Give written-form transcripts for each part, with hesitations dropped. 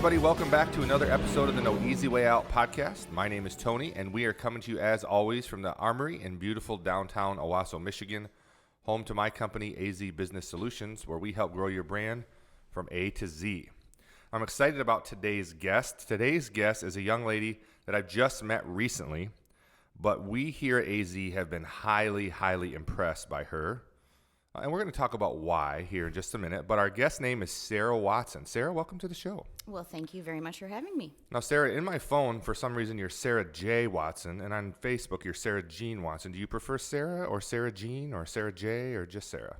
everybody. Welcome back to another episode of the No Easy Way Out podcast. My name is Tony, and we are coming to you, as always, from the Armory in beautiful downtown Owasso, Michigan, home to my company, AZ Business Solutions, where we help grow your brand from A to Z. I'm excited about today's guest. Today's guest is a young lady that I've just met recently, but we here at AZ have been highly, highly impressed by her. And we're going to talk about why here in just a minute. But our guest name is Sarah Watson. Sarah, welcome to the show. Well, thank you very much for having me. Now, Sarah, in my phone, for some reason, you're Sarah J. Watson. And on Facebook, you're Sarah Jean Watson. Do you prefer Sarah or Sarah Jean or Sarah J. or just Sarah?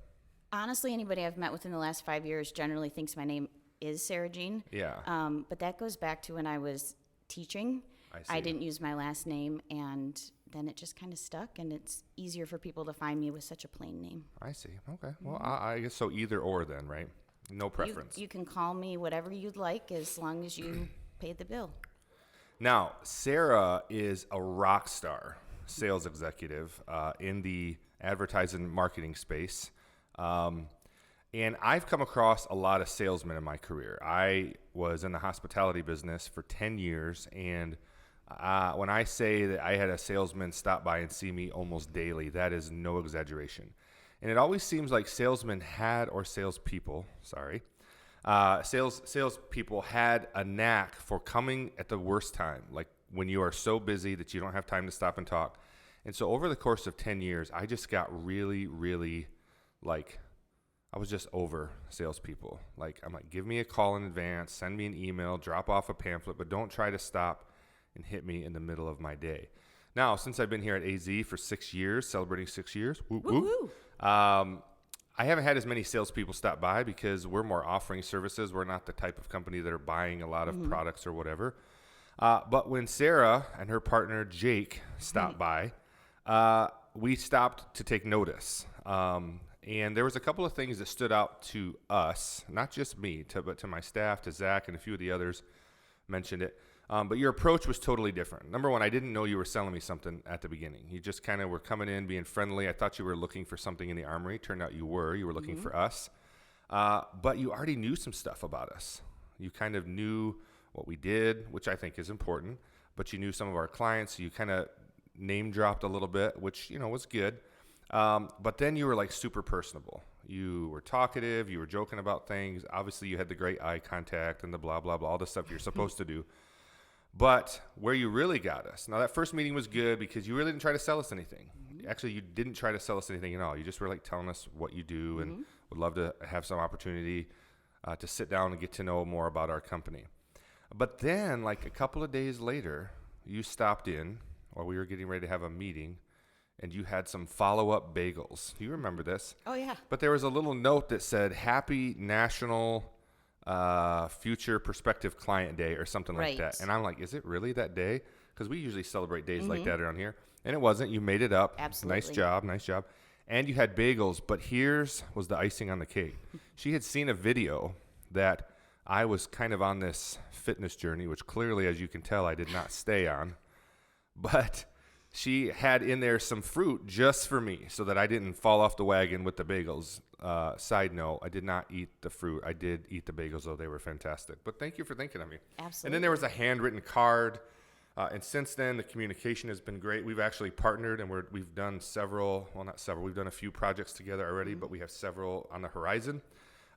Honestly, anybody I've met within the last 5 years generally thinks my name is Sarah Jean. Yeah. But that goes back to when I was teaching. I didn't use my last name, and then it just kind of stuck, and it's easier for people to find me with such a plain name. I see. Okay. Well, I guess so either or then, right? No preference. You can call me whatever you'd like as long as you pay the bill. Now, Sarah is a rock star sales executive in the advertising marketing space. And I've come across a lot of salesmen in my career. I was in the hospitality business for 10 years, and when I say that I had a salesman stop by and see me almost daily, that is no exaggeration. And it always seems like salespeople had a knack for coming at the worst time, like when you are so busy that you don't have time to stop and talk. And so over the course of 10 years, I just got really, really I was just over salespeople. I'm like, give me a call in advance, send me an email, drop off a pamphlet, but don't try to stop and hit me in the middle of my day. Now, since I've been here at AZ for 6 years, celebrating 6 years, I haven't had as many salespeople stop by because we're more offering services. We're not the type of company that are buying a lot of products or whatever. But when Sarah and her partner Jake stopped by, we stopped to take notice. And there was a couple of things that stood out to us, not just me, but to my staff, to Zach, and a few of the others mentioned it. But your approach was totally different. Number one, I didn't know you were selling me something at the beginning. You just kind of were coming in, being friendly. I thought you were looking for something in the Armory. Turned out you were. You were looking for us. But you already knew some stuff about us. You kind of knew what we did, which I think is important. But you knew some of our clients. So you kind of name dropped a little bit, which, was good. But then you were super personable. You were talkative. You were joking about things. Obviously, you had the great eye contact and the blah, blah, blah, all the stuff you're supposed to do. But where you really got us, now that first meeting was good because you really didn't try to sell us anything. Actually, you didn't try to sell us anything at all. You just were telling us what you do and would love to have some opportunity to sit down and get to know more about our company. But then a couple of days later, you stopped in while we were getting ready to have a meeting, and you had some follow-up bagels. Do you remember this? Oh, yeah. But there was a little note that said, Happy National Future Prospective Client Day or something like that. And I'm like, is it really that day? Because we usually celebrate days like that around here. And it wasn't. You made it up. Absolutely. Nice job. And you had bagels. But here's was the icing on the cake. She had seen a video that I was kind of on this fitness journey, which clearly, as you can tell, I did not stay on. But she had in there some fruit just for me so that I didn't fall off the wagon with the bagels. Side note, I did not eat the fruit. I did eat the bagels, though. They were fantastic. But thank you for thinking of me. Absolutely. And then there was a handwritten card. And since then, the communication has been great. We've actually partnered, and we've done we've done a few projects together already, but we have several on the horizon.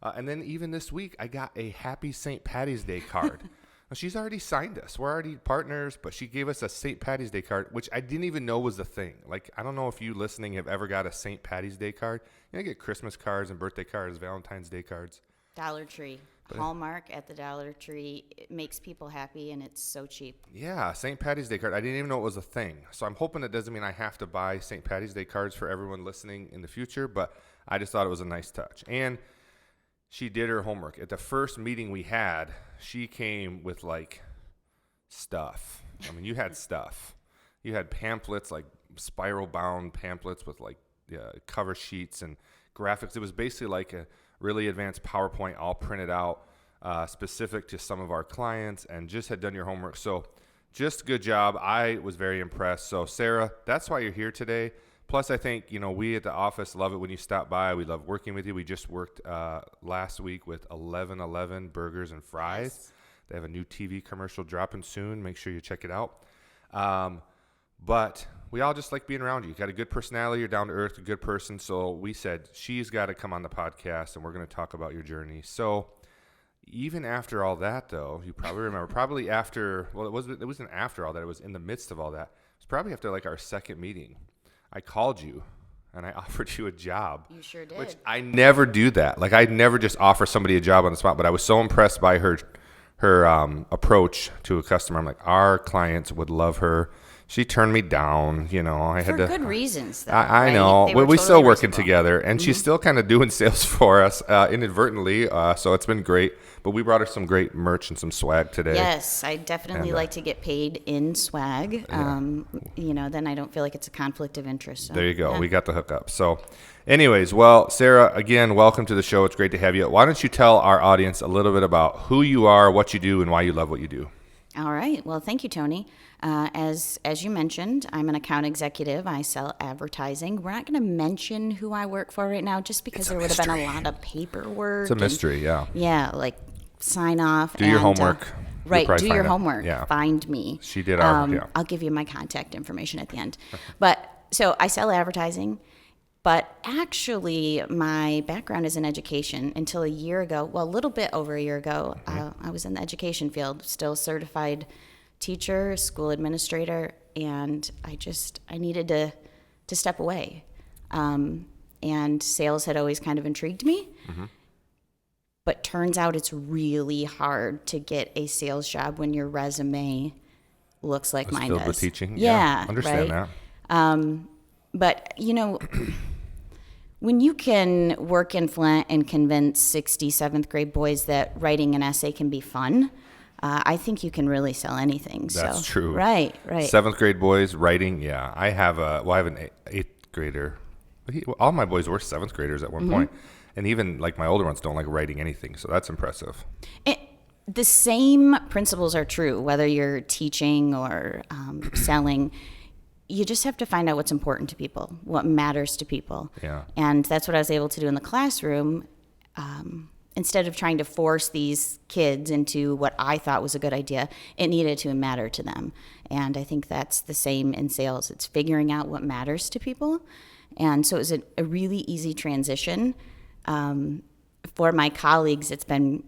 And then even this week, I got a Happy St. Patty's Day card. Now, she's already signed us. We're already partners, but she gave us a St. Patty's Day card, which I didn't even know was a thing. I don't know if you listening have ever got a St. Patty's Day card. I get Christmas cards and birthday cards, Valentine's Day cards. Dollar Tree. Hallmark at the Dollar Tree. It makes people happy, and it's so cheap. Yeah, St. Patty's Day card. I didn't even know it was a thing. So I'm hoping it doesn't mean I have to buy St. Patty's Day cards for everyone listening in the future, but I just thought it was a nice touch. And she did her homework. At the first meeting we had, she came with stuff. I mean, you had stuff. You had pamphlets, spiral bound pamphlets with cover sheets and graphics. It was basically a really advanced PowerPoint all printed out specific to some of our clients, and just had done your homework. So just good job. I was very impressed. So Sarah, that's why you're here today. Plus, I think, we at the office love it when you stop by. We love working with you. We just worked last week with 1111 Burgers and Fries. Yes. They have a new TV commercial dropping soon. Make sure you check it out. But we all just like being around you. You got a good personality. You're down to earth, a good person. So we said, she's got to come on the podcast, and we're going to talk about your journey. So even after all that, though, you probably remember, probably after, well, it wasn't after all that. It was in the midst of all that. It was probably after like our second meeting. I called you, and I offered you a job. You sure did. Which I never do that. Like, I never just offer somebody a job on the spot, but I was so impressed by her approach to a customer. I'm like, our clients would love her. She turned me down, I had to. For good reasons, though. I right? know. They were We're still totally working reasonable. together, and she's still kind of doing sales for us inadvertently. So it's been great. But we brought her some great merch and some swag today. Yes, I definitely like to get paid in swag. Then I don't feel like it's a conflict of interest. So, There you go. yeah. We got the hookup. So anyways, well, Sarah, again, welcome to the show. It's great to have you. Why don't you tell our audience a little bit about who you are, what you do, and why you love what you do? All right. Well, thank you, Tony. As you mentioned, I'm an account executive. I sell advertising. We're not going to mention who I work for right now, just because there would have been a lot of paperwork. It's a mystery, yeah. Yeah, like sign off. Do your homework. Right, You'll do probably your find it. homework. Yeah. Find me. She did our, yeah. I'll give you my contact information at the end. But so I sell advertising. But actually, my background is in education. Until a year ago, well, a little bit over a year ago, I was in the education field, still certified teacher, school administrator, and I needed to step away. And sales had always kind of intrigued me. But turns out it's really hard to get a sales job when your resume looks like mine filled does. with teaching. Yeah, Understand right? that. But, when you can work in Flint and convince 60, 7th grade boys that writing an essay can be fun, I think you can really sell anything. That's true. Right. 7th grade boys writing. Yeah. I have an 8th grader. All my boys were 7th graders at one point. And even like my older ones don't like writing anything. So that's impressive. The same principles are true, whether you're teaching or selling. You just have to find out what's important to people, what matters to people. Yeah. And that's what I was able to do in the classroom. Instead of trying to force these kids into what I thought was a good idea, it needed to matter to them. And I think that's the same in sales. It's figuring out what matters to people. And so it was a really easy transition. For my colleagues, it's been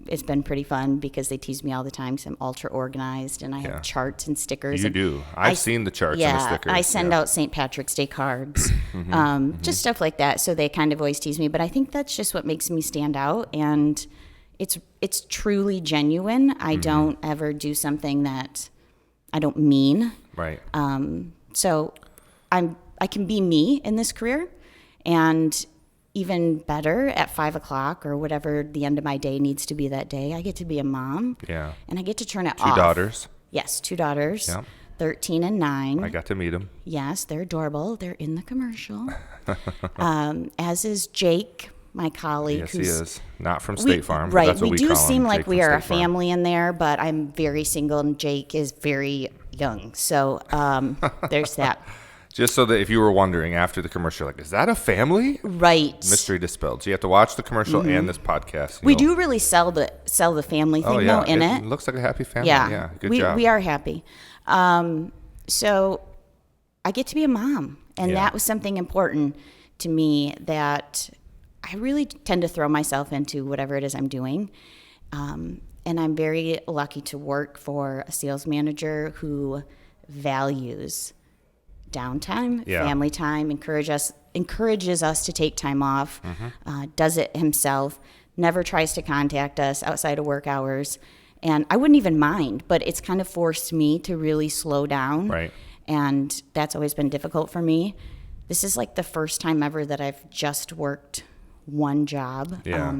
pretty fun because they tease me all the time because I'm ultra organized and I have charts and stickers. You do. I've seen the charts and the stickers. I send out St. Patrick's Day cards, just stuff like that. So they kind of always tease me, but I think that's just what makes me stand out. And it's truly genuine. I don't ever do something that I don't mean. Right. So I can be me in this career, and even better at 5 o'clock or whatever the end of my day needs to be that day, I get to be a mom. Yeah. And I get to turn it Two off. daughters. Yes, 2 daughters. Yeah. 13 and 9. I got to meet them. Yes, they're adorable. They're in the commercial. As is Jake, my colleague. Yes, he is. Not from State Farm. But Right. that's what We we do call seem him, like Jake we from are a State Farm. family in there, but I'm very single and Jake is very young. So there's that. Just so that if you were wondering after the commercial, like, is that a family? Right. Mystery dispelled. So you have to watch the commercial and this podcast. We do really sell the family thing though in it. It looks like a happy family. Yeah. Yeah. Good job. We are happy. So I get to be a mom, and that was something important to me, that I really tend to throw myself into whatever it is I'm doing. And I'm very lucky to work for a sales manager who values downtime, family time, encourages us to take time off, does it himself, never tries to contact us outside of work hours. And I wouldn't even mind, but it's kind of forced me to really slow down. Right. And that's always been difficult for me. This is like the first time ever that I've just worked one job. Yeah.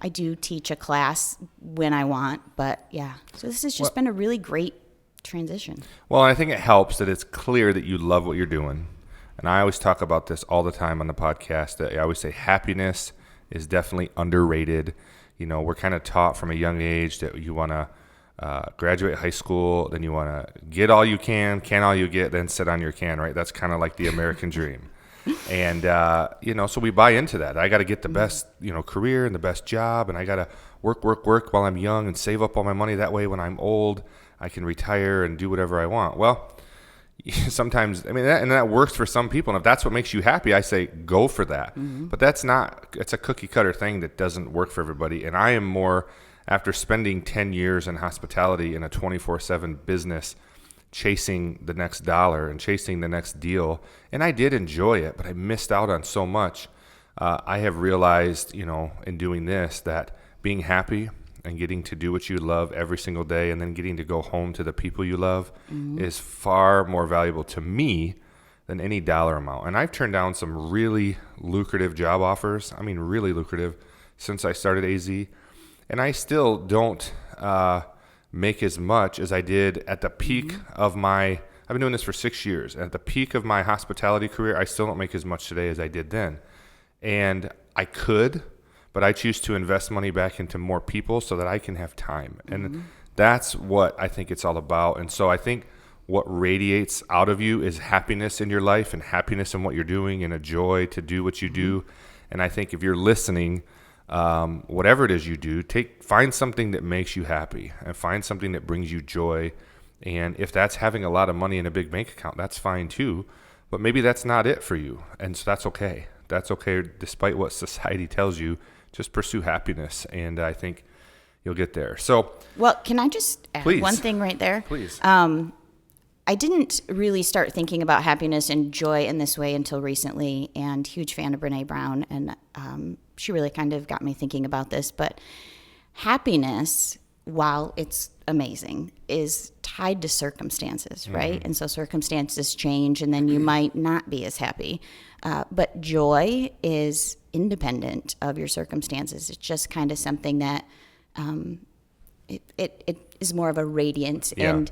I do teach a class when I want, but yeah. So this has just been a really great transition. Well, I think it helps that it's clear that you love what you're doing. And I always talk about this all the time on the podcast. That I always say happiness is definitely underrated. We're kind of taught from a young age that you want to graduate high school, then you want to get all you can all you get, then sit on your can, right? That's kind of like the American dream. And, so we buy into that. I got to get the best, career and the best job, and I got to work while I'm young and save up all my money. That way, when I'm old, I can retire and do whatever I want. Well, sometimes, that works for some people. And if that's what makes you happy, I say go for that. But it's a cookie cutter thing that doesn't work for everybody. And I am more, after spending 10 years in hospitality in a 24/7 business, chasing the next dollar and chasing the next deal. And I did enjoy it, but I missed out on so much. I have realized, in doing this, that being happy and getting to do what you love every single day and then getting to go home to the people you love is far more valuable to me than any dollar amount. And I've turned down some really lucrative job offers. Really lucrative, since I started AZ. And I still don't make as much as I did at the peak of I've been doing this for 6 years. At the peak of my hospitality career, I still don't make as much today as I did then. And I could, but I choose to invest money back into more people so that I can have time. And that's what I think it's all about. And so I think what radiates out of you is happiness in your life and happiness in what you're doing and a joy to do what you do. And I think if you're listening, whatever it is you do, find something that makes you happy and find something that brings you joy. And if that's having a lot of money in a big bank account, that's fine too. But maybe that's not it for you. And so that's okay. That's okay, despite what society tells you. Just pursue happiness, and I think you'll get there. So, well, can I just add one thing right there? Please. I didn't really start thinking about happiness and joy in this way until recently, and huge fan of Brene Brown, and she really kind of got me thinking about this. But happiness, while it's amazing, is tied to circumstances, right? And so circumstances change, and then you might not be as happy. But joy is independent of your circumstances. It's just kind of something that it is more of a radiance. Yeah. And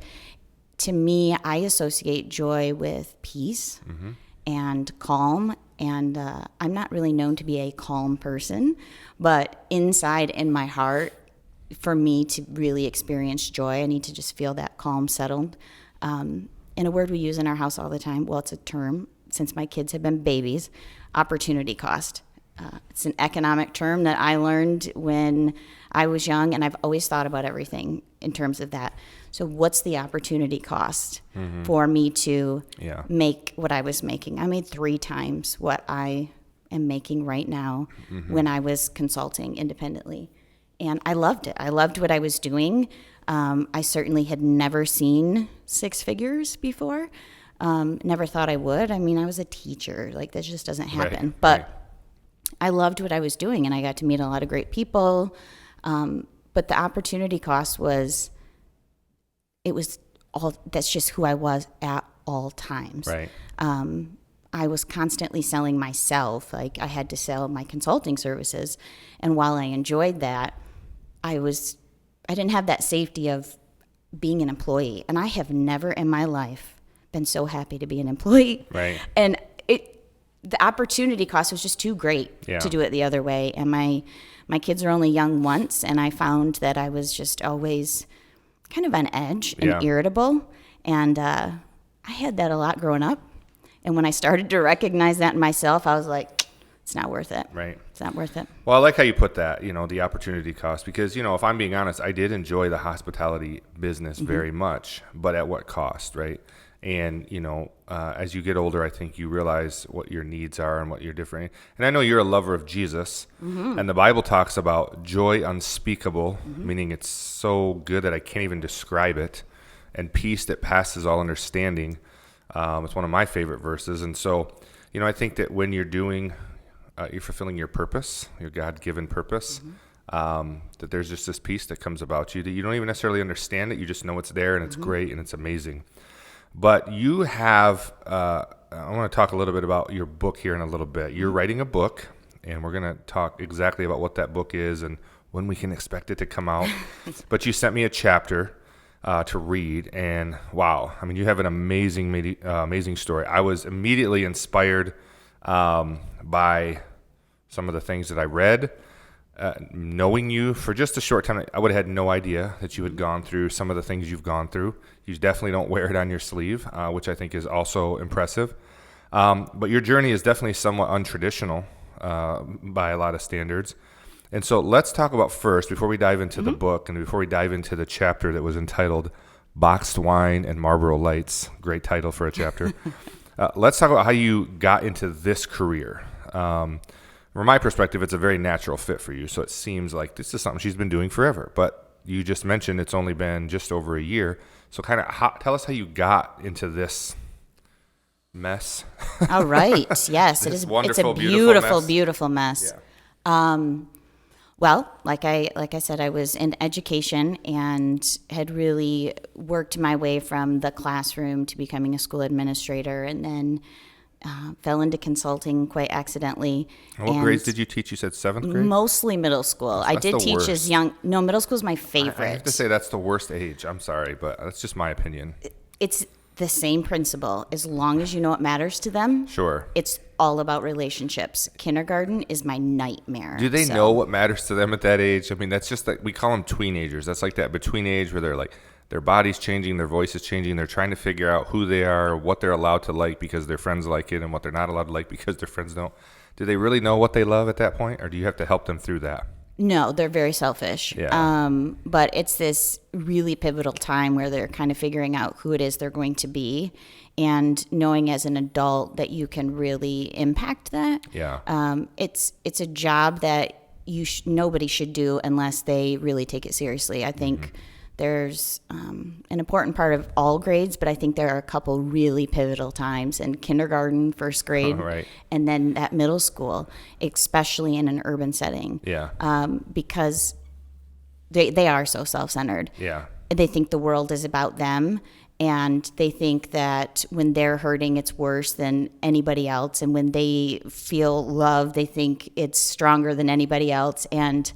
to me, I associate joy with peace and calm. And I'm not really known to be a calm person, but inside in my heart, for me to really experience joy, I need to just feel that calm settled. And a word we use in our house all the time, well, it's a term since my kids have been babies, opportunity cost. It's an economic term that I learned when I was young, and I've always thought about everything in terms of that. So what's the opportunity cost for me to make what I was making? I made 3 times what I am making right now when I was consulting independently. And I loved it. I loved what I was doing. I certainly had never seen 6 figures before. Never thought I would. I was a teacher. Like, that just doesn't happen. Right, but I loved what I was doing, and I got to meet a lot of great people. But the opportunity cost was, that's just who I was at all times. Right. I was constantly selling myself. Like, I had to sell my consulting services. And while I enjoyed that, I didn't have that safety of being an employee. And I have never in my life been so happy to be an employee. Right. And the opportunity cost was just too great to do it the other way. And my kids are only young once, and I found that I was just always kind of on edge and irritable. And I had that a lot growing up. And when I started to recognize that in myself, I was like, it's not worth it. Right. It's not worth it. Well, I like how you put that, the opportunity cost, because, if I'm being honest, I did enjoy the hospitality business very much, but at what cost, right? And, as you get older, I think you realize what your needs are and what you're different. And I know you're a lover of Jesus, and the Bible talks about joy unspeakable, meaning it's so good that I can't even describe it, and peace that passes all understanding. It's one of my favorite verses. And so, I think that when you're you're fulfilling your purpose, your God-given purpose, that there's just this peace that comes about you that you don't even necessarily understand it. You just know it's there, and it's great, and it's amazing. But you have, I want to talk a little bit about your book here in a little bit. You're writing a book, and we're going to talk exactly about what that book is and when we can expect it to come out. But you sent me a chapter to read, and wow, you have an amazing story. I was immediately inspired by some of the things that I read. Knowing you for just a short time, I would have had no idea that you had gone through some of the things you've gone through. You definitely don't wear it on your sleeve, which I think is also impressive. But your journey is definitely somewhat untraditional by a lot of standards. And so let's talk about first, before we dive into the book and before we dive into the chapter that was entitled Boxed Wine and Marlboro Lights, great title for a chapter. Let's talk about how you got into this career. From my perspective, it's a very natural fit for you. So it seems like this is something she's been doing forever. But you just mentioned it's only been just over a year. So kind of tell us how you got into this mess. All right. Yes, it is. It's a beautiful mess. Yeah. Well, like I said, I was in education and had really worked my way from the classroom to becoming a school administrator, and then fell into consulting quite accidentally. And what grades did you teach? You said 7th grade? Mostly middle school. That's I did the teach worst. as young. No, middle school is my favorite. I have to say that's the worst age. I'm sorry, but that's just my opinion. It's the same principle. As long as you know what matters to them, Sure. it's all about relationships. Kindergarten is my nightmare. Do they know what matters to them at that age? I mean, that's just like, we call them tweenagers. That's like that between age where they're like, their body's changing, their voice is changing. They're trying to figure out who they are, what they're allowed to like because their friends like it, and what they're not allowed to like because their friends don't. Do they really know what they love at that point, or do you have to help them through that? No, they're very selfish. Yeah. But it's this really pivotal time where they're kind of figuring out who it is they're going to be, and knowing as an adult that you can really impact that. Yeah. It's a job that nobody should do unless they really take it seriously. I think there's an important part of all grades, but I think there are a couple really pivotal times in kindergarten, first grade, Right. and then at middle school, especially in an urban setting. Yeah. Because they are so self-centered. Yeah. They think the world is about them, and they think that when they're hurting, it's worse than anybody else. And when they feel love, they think it's stronger than anybody else. And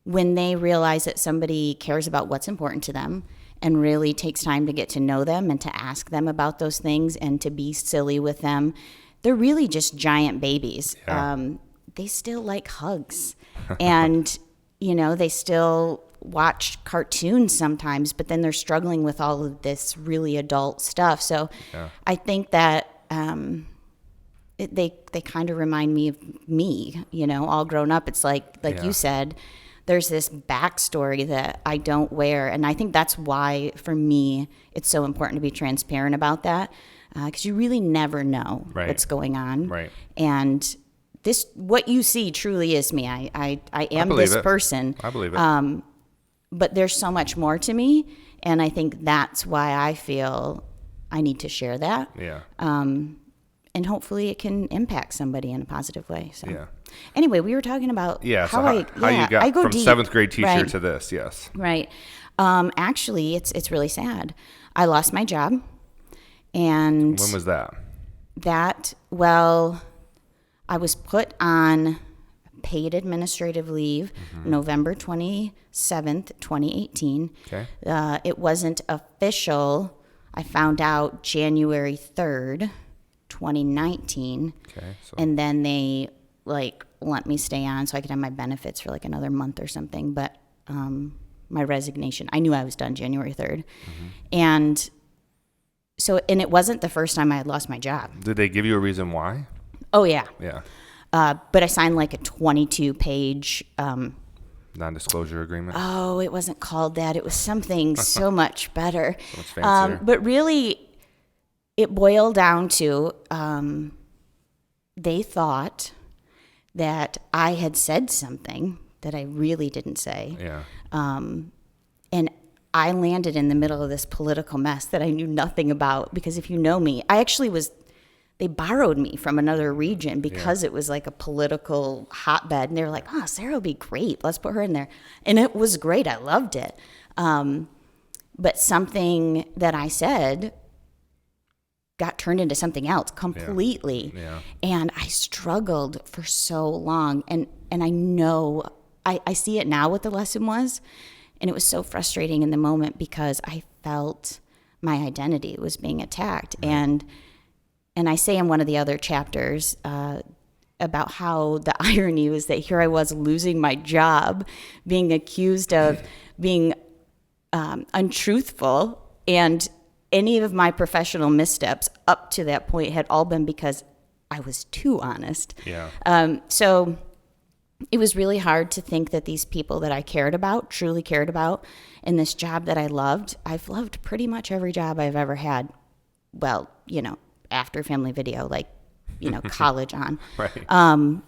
when they realize that somebody cares about what's important to them and really takes time to get to know them and to ask them about those things and to be silly with them, they're really just giant babies. Yeah. They still like hugs. And, they still watch cartoons sometimes, but then they're struggling with all of this really adult stuff. So Yeah. I think that they kind of remind me of me, all grown up. It's like Yeah. you said, there's this backstory that I don't wear. And I think that's why, for me, it's so important to be transparent about that, because you really never know Right. what's going on. Right. And what you see truly is me. I am believe this it. person. I believe it. But there's so much more to me. And I think that's why I feel I need to share that. Yeah. And hopefully it can impact somebody in a positive way. So Yeah. anyway, we were talking about Yeah. So how how you got I go from deep. 7th grade teacher Right. to this? Yes. Right. Actually, it's really sad. I lost my job, and When was that? I was put on paid administrative leave November 27th, 2018. Okay. It wasn't official. I found out January 3rd, 2019. Okay. So And then they let me stay on so I could have my benefits for another month or something. But my resignation, I knew I was done January 3rd. And it wasn't the first time I had lost my job. did they give you a reason why? Oh, yeah. Yeah. But I signed a 22-page, Non-disclosure agreement. it wasn't called that. It was something so much better. So much fancier. But really, it boiled down to they thought that I had said something that I really didn't say. Yeah. And I landed in the middle of this political mess that I knew nothing about, because if you know me, they borrowed me from another region because it was a political hotbed. And they were like, oh, Sarah will be great. Let's put her in there. And it was great. I loved it. But something that I said got turned into something else completely. Yeah. And I struggled for so long. And I know, I see it now what the lesson was. And it was so frustrating in the moment because I felt my identity was being attacked. Right. And I say in one of the other chapters about how the irony was that here I was losing my job, being accused of being untruthful, and any of my professional missteps up to that point had all been because I was too honest. Yeah. So it was really hard to think that these people that I cared about, truly cared about, in this job that I loved, I've loved pretty much every job I've ever had. Well, after Family Video, like, college on. Right.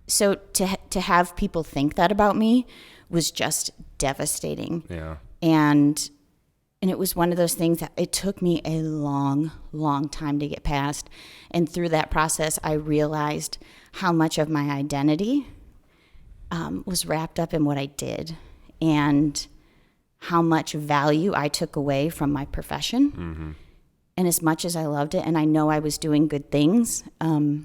So to have people think that about me was just devastating. Yeah. And it was one of those things that it took me a long, long time to get past. And through that process, I realized how much of my identity was wrapped up in what I did, and how much value I took away from my profession. Mm-hmm. And as much as I loved it, and I know I was doing good things, I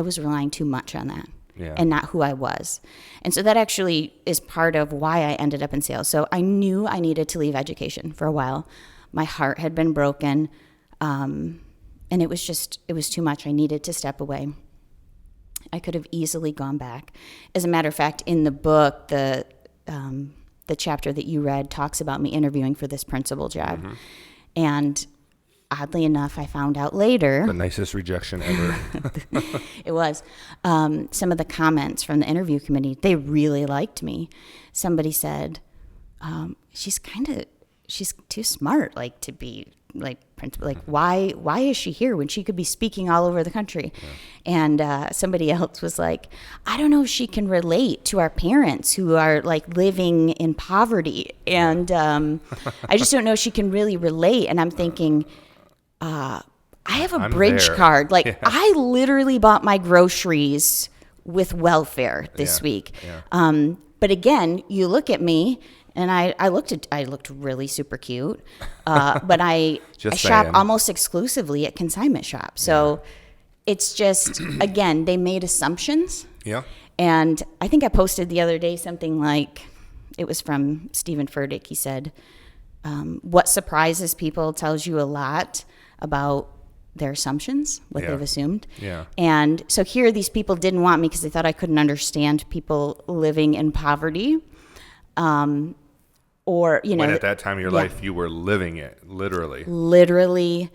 was relying too much on that. Yeah. And not who I was. And so that actually is part of why I ended up in sales. So I knew I needed to leave education for a while. My heart had been broken, and it was too much. I needed to step away. I could have easily gone back. As a matter of fact, in the book, the chapter that you read talks about me interviewing for this principal job. Mm-hmm. And oddly enough, I found out later. The nicest rejection ever. It was. Some of the comments from the interview committee, they really liked me. Somebody said, she's too smart, like, to be like principal. Like, why is she here when she could be speaking all over the country? Yeah. And somebody else was like, I don't know if she can relate to our parents who are like living in poverty. And I just don't know if she can really relate. And I'm thinking, I have a bridge card. Like, yeah. I literally bought my groceries with welfare this week. Yeah. But again, you look at me, and I looked really super cute. But I shop almost exclusively at consignment shops. So it's just, again, they made assumptions. Yeah. And I think I posted the other day something like, it was from Stephen Furtick. He said, what surprises people tells you a lot about their assumptions, what they've assumed. Yeah. And so here, these people didn't want me because they thought I couldn't understand people living in poverty. Or, when at that time of your life, you were living it, literally. Literally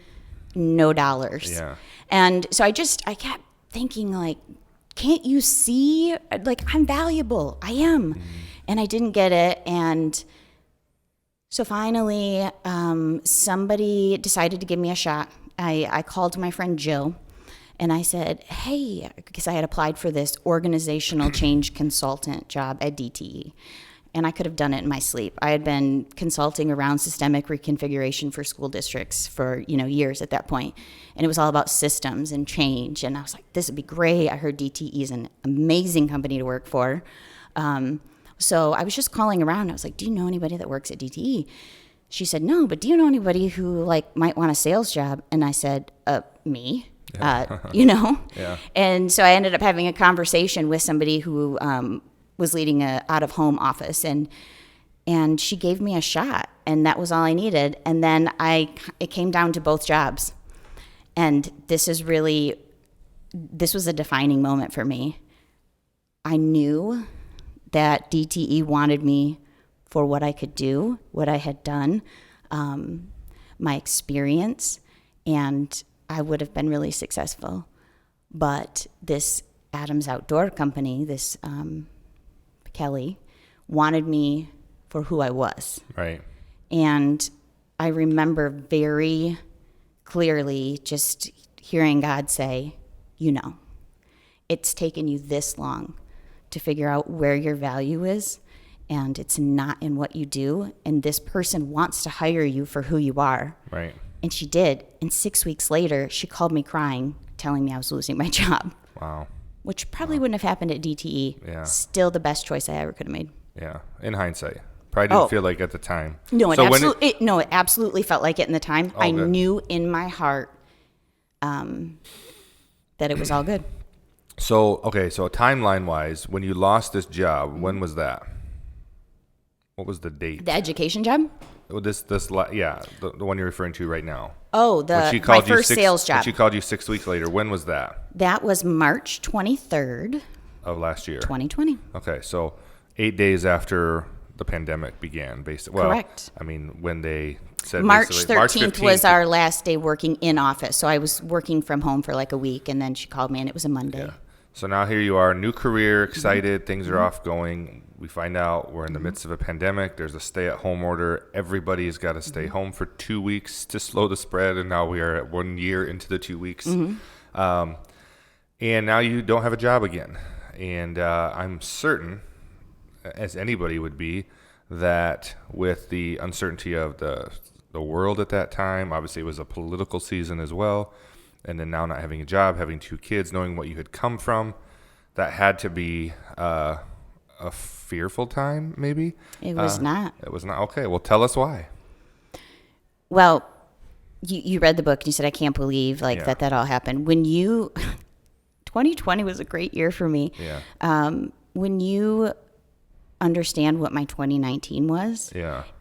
no dollars. Yeah. And so I kept thinking, like, can't you see? Like, I'm valuable. I am. And I didn't get it. And so finally, somebody decided to give me a shot. I called my friend Jill, and I said, hey, because I had applied for this organizational change consultant job at DTE, and I could have done it in my sleep. I had been consulting around systemic reconfiguration for school districts for years at that point, and it was all about systems and change. And I was like, this would be great. I heard DTE is an amazing company to work for. So I was just calling around. I was like, do you know anybody that works at DTE? She said, no, but do you know anybody who might want a sales job? And I said, me, Yeah. Yeah. And so I ended up having a conversation with somebody who was leading a out-of-home office, and she gave me a shot, and that was all I needed. And then it came down to both jobs. And this was a defining moment for me. I knew that DTE wanted me for what I could do, what I had done, my experience, and I would have been really successful. But this Adams Outdoor Company, this Kelly, wanted me for who I was. Right. And I remember very clearly just hearing God say, it's taken you this long to figure out where your value is, and it's not in what you do, and this person wants to hire you for who you are. Right. And she did. And 6 weeks later, she called me crying, telling me I was losing my job. Wow. Which probably wouldn't have happened at DTE. Yeah. Still the best choice I ever could have made. Yeah. In hindsight. Probably didn't feel like at the time. No, it absolutely felt like it in the time. I knew in my heart that it was all good. So timeline-wise, when you lost this job, when was that? What was the date? The education job? The one you're referring to right now. Oh, my first sales job. She called you 6 weeks later. When was that? That was March 23rd. Of last year. 2020. Okay, so 8 days after the pandemic began, basically. Well, correct. I mean, when they said March basically 13th was our last day working in office. So I was working from home for like a week, and then she called me, and it was a Monday. Yeah. So now here you are, new career, excited, things are off going. We find out we're in the midst of a pandemic. There's a stay-at-home order. Everybody's got to stay home for 2 weeks to slow the spread, and now we are at 1 year into the 2 weeks. And now you don't have a job again. And I'm certain, as anybody would be, that with the uncertainty of the world at that time, obviously it was a political season as well, and then now not having a job, having 2 kids, knowing what you had come from, that had to be a fearful time, maybe? It was not. It was not. Okay, well, tell us why. Well, you read the book, and you said, I can't believe that all happened. 2020 was a great year for me. Yeah. When you understand what my 2019 was,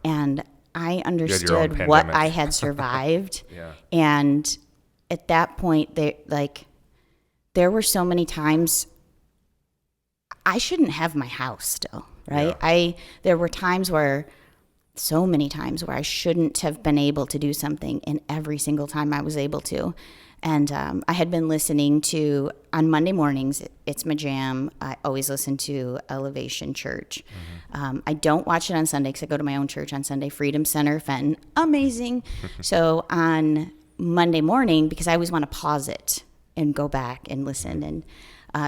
and I understood what I had survived, and at that point, there were so many times I shouldn't have my house still, right? Yeah. There were so many times where I shouldn't have been able to do something, and every single time I was able to. And I had been listening to, on Monday mornings, it's my jam. I always listen to Elevation Church. I don't watch it on Sunday because I go to my own church on Sunday, Freedom Center, Fenton. Amazing. So on Monday morning, because I always want to pause it and go back and listen. And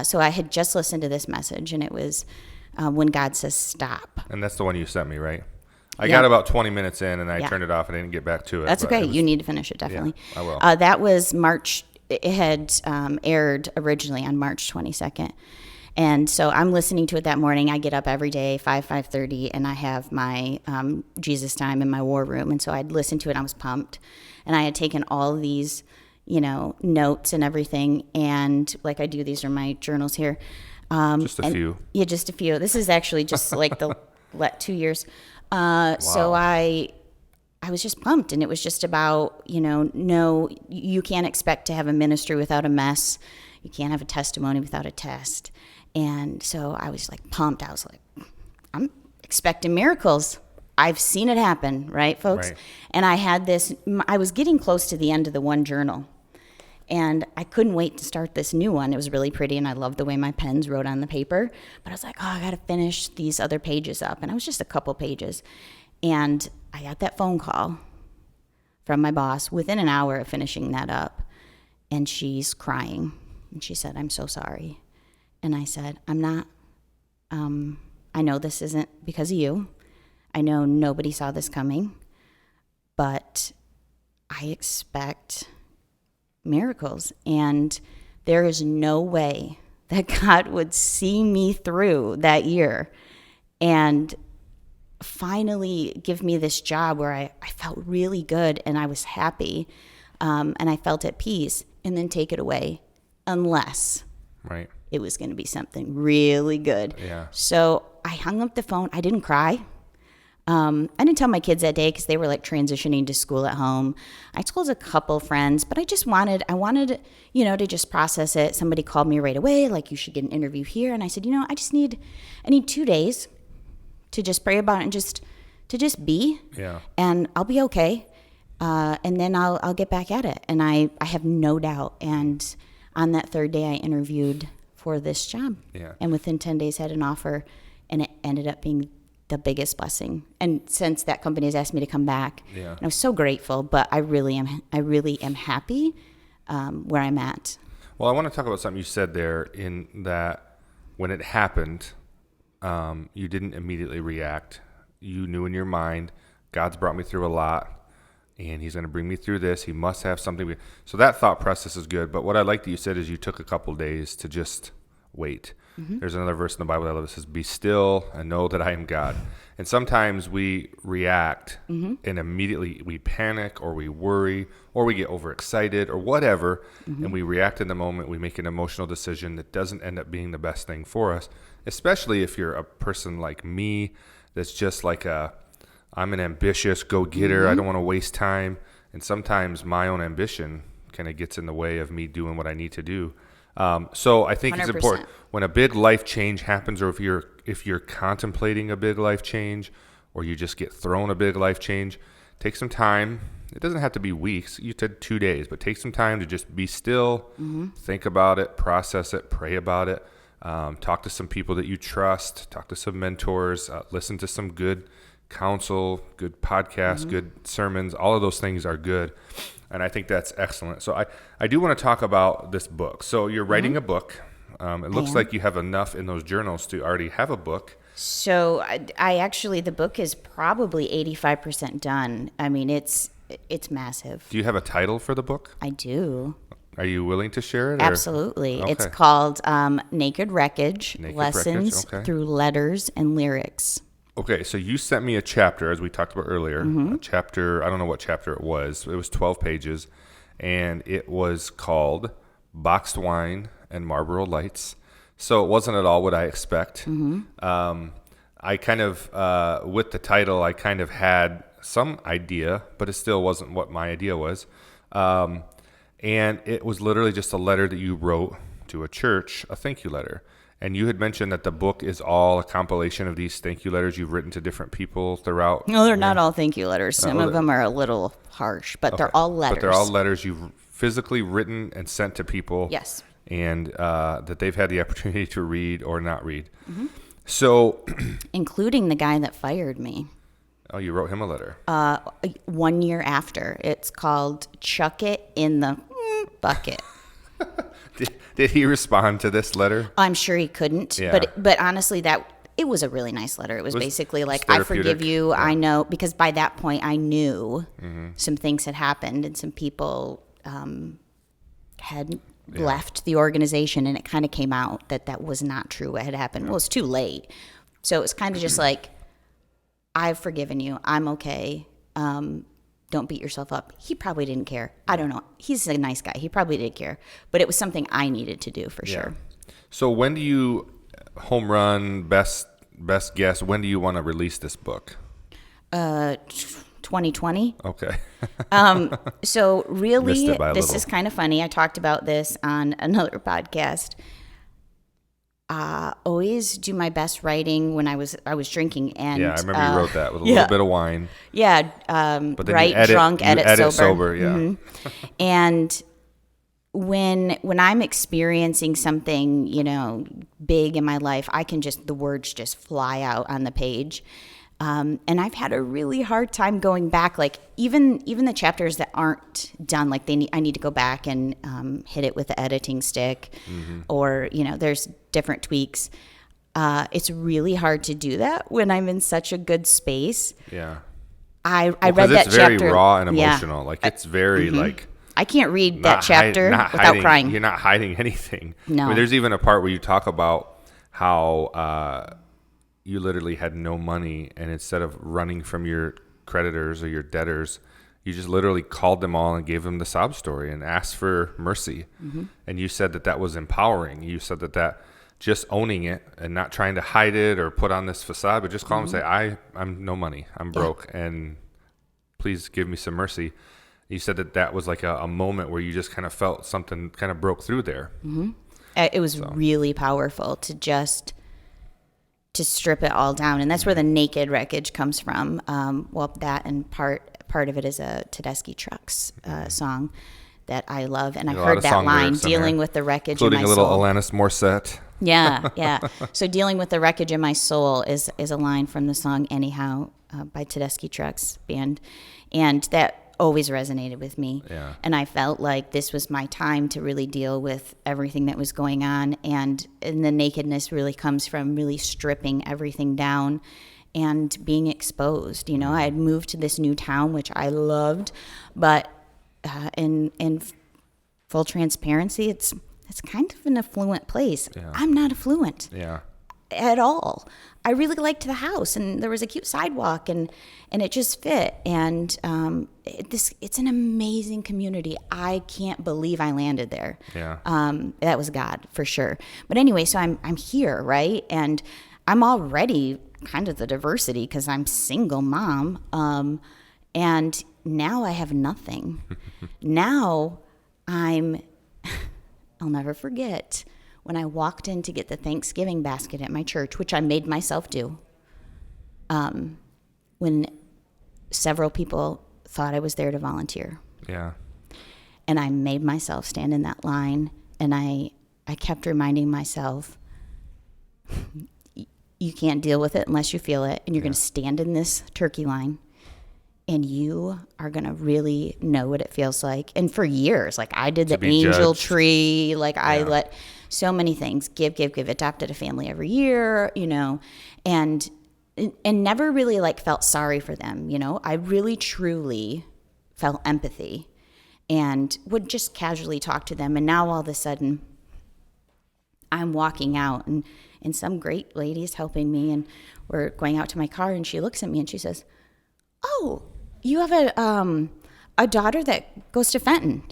so I had just listened to this message, and it was when God says stop. And that's the one you sent me, right? I got about 20 minutes in, and I turned it off. I didn't get back to it. That's okay. You need to finish it, definitely. Yeah, I will. That was March. It had aired originally on March 22nd. And so I'm listening to it that morning. I get up every day, 5:30, and I have my Jesus time in my war room. And so I'd listen to it, and I was pumped. And I had taken all these, notes and everything. And like I do, these are my journals here. Just a few. Yeah, just a few. This is actually just like the 2 years. So I was just pumped, and it was just about, no, you can't expect to have a ministry without a mess. You can't have a testimony without a test. And so I was like pumped. I was like, I'm expecting miracles. I've seen it happen, right, folks? Right. And I had this, I was getting close to the end of the one journal, and I couldn't wait to start this new one. It was really pretty, and I loved the way my pens wrote on the paper. But I was like, I got to finish these other pages up. And I was just a couple pages. And I got that phone call from my boss within an hour of finishing that up. And she's crying. And she said, I'm so sorry. And I said, I'm not. I know this isn't because of you. I know nobody saw this coming. But I expect miracles, and there is no way that God would see me through that year and finally give me this job where I felt really good and I was happy, and I felt at peace, and then take it away unless it was going to be something really good. So I hung up the phone. I didn't cry. I didn't tell my kids that day because they were like transitioning to school at home. I told a couple friends, but I wanted, to just process it. Somebody called me right away, like, you should get an interview here. And I said, I need 2 days to just pray about it and to just be, and I'll be okay. And then I'll get back at it. And I have no doubt. And on that third day, I interviewed for this job, and within 10 days had an offer, and it ended up being the biggest blessing. And since that company has asked me to come back, and I was so grateful, but I really am happy where I'm at. Well, I want to talk about something you said there, in that when it happened, you didn't immediately react. You knew in your mind, God's brought me through a lot, and he's going to bring me through this. He must have something. So that thought process is good. But what I like that you said is you took a couple days to just wait. There's another verse in the Bible that I love that says, be still and know that I am God. And sometimes we react and immediately we panic, or we worry, or we get overexcited, or whatever, and we react in the moment. We make an emotional decision that doesn't end up being the best thing for us, especially if you're a person like me that's just like I'm an ambitious go-getter. I don't want to waste time. And sometimes my own ambition kind of gets in the way of me doing what I need to do. So I think 100%. It's important when a big life change happens, or if you're contemplating a big life change, or you just get thrown a big life change, take some time. It doesn't have to be weeks. You said 2 days, but take some time to just be still, think about it, process it, pray about it. Talk to some people that you trust. Talk to some mentors. Listen to some good counsel, good podcasts, good sermons. All of those things are good. And I think that's excellent. So I do want to talk about this book. So you're writing a book. It looks like you have enough in those journals to already have a book. So I actually, the book is probably 85% done. I mean, it's massive. Do you have a title for the book? I do. Are you willing to share it? Absolutely. Okay. It's called Naked Wreckage, Naked Lessons Wreckage, okay. Through Letters and Lyrics. Okay, so you sent me a chapter, as we talked about earlier. A chapter, I don't know what chapter it was. It was 12 pages, and it was called Boxed Wine and Marlboro Lights. So it wasn't at all what I expect. I kind of, with the title, I kind of had some idea, but it still wasn't what my idea was. And it was literally just a letter that you wrote to a church, a thank you letter. And you had mentioned that the book is all a compilation of these thank you letters you've written to different people throughout. No, they're not all thank you letters. Some of them are a little harsh, but they're all letters. But they're all letters you've physically written and sent to people. Yes. And that they've had the opportunity to read or not read. So, including the guy that fired me. Oh, you wrote him a letter. 1 year after. It's called Chuck It in the Bucket. Did he respond to this letter? I'm sure he couldn't. Yeah. But honestly, it was a really nice letter. It was basically like, I forgive you. Yeah. I know, because by that point I knew some things had happened and some people had left the organization, and it kind of came out that was not true what had happened. Well, it's too late. So it was kind of just like, I've forgiven you. I'm okay. Don't beat yourself up. He probably didn't care. I don't know. He's a nice guy. He probably did care. But it was something I needed to do for sure. So when do you, home run, best guess, when do you want to release this book? 2020. Okay. So really, Missed it by a this little. is kind of funny. I talked about this on another podcast. Always do my best writing when I was drinking, and Yeah, I remember you wrote that with a little bit of wine. Yeah, But then write drunk, edit sober. Yeah. And when I'm experiencing something, big in my life, the words just fly out on the page. And I've had a really hard time going back, like even the chapters that aren't done, like I need to go back and hit it with the editing stick, or there's different tweaks. It's really hard to do that when I'm in such a good space. Yeah. I read that it's very chapter. raw and emotional. Yeah. Like it's very like. I can't read that chapter without crying. You're not hiding anything. No. I mean, there's even a part where you talk about how you literally had no money, and instead of running from your creditors or your debtors, you just literally called them all and gave them the sob story and asked for mercy. And you said that was empowering. You said that just owning it and not trying to hide it or put on this facade, but just call them and say, I'm no money. I'm broke, and please give me some mercy. You said that was like a moment where you just kind of felt something kind of broke through there. It was really powerful to strip it all down, and that's where the Naked Wreckage comes from. That and part of it is a Tedeschi Trucks song that I love, and I heard that line, dealing with the wreckage in my soul. Including a little Alanis Morissette. Yeah. So dealing with the wreckage in my soul is a line from the song Anyhow by Tedeschi Trucks Band, and that always resonated with me. Yeah. And I felt like this was my time to really deal with everything that was going on, and the nakedness really comes from really stripping everything down and being exposed. I had moved to this new town, which I loved, but in full transparency, it's kind of an affluent place. Yeah. I'm not affluent. Yeah. At all. I really liked the house, and there was a cute sidewalk, and it just fit. And it's an amazing community. I can't believe I landed there. Yeah. That was God for sure. But anyway, so I'm here, right? And I'm already kind of the diversity because I'm single mom. And now I have nothing. Now I'll never forget when I walked in to get the Thanksgiving basket at my church, which I made myself do, when several people thought I was there to volunteer. Yeah. And I made myself stand in that line, and I kept reminding myself, you can't deal with it unless you feel it, and you're going to stand in this turkey line, and you are going to really know what it feels like. And for years, like I did the angel tree, like I let so many things give, adopted a family every year, and never really like felt sorry for them. I really truly felt empathy and would just casually talk to them. And now all of a sudden I'm walking out, and some great lady is helping me, and we're going out to my car, and she looks at me and she says, "Oh, you have a daughter that goes to Fenton."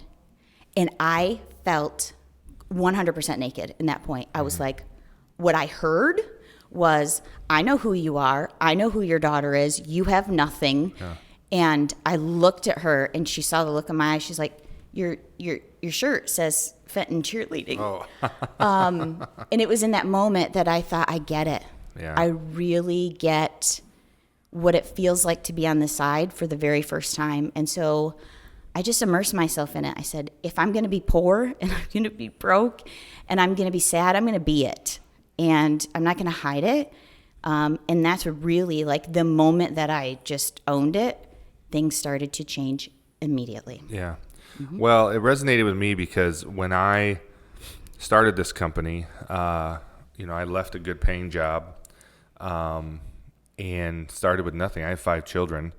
And I felt 100% naked in that point. I was like, what I heard was, I know who you are. I know who your daughter is. You have nothing. Yeah. And I looked at her, and she saw the look in my eyes. She's like, your shirt says Fenton cheerleading. Oh. And it was in that moment that I thought, I get it. Yeah. I really get what it feels like to be on the side for the very first time. And so I just immersed myself in it. I said, if I'm going to be poor and I'm going to be broke and I'm going to be sad, I'm going to be it. And I'm not going to hide it. And that's really like the moment that I just owned it, things started to change immediately. Yeah. Mm-hmm. Well, it resonated with me because when I started this company, I left a good paying job and started with nothing. I have 5 children,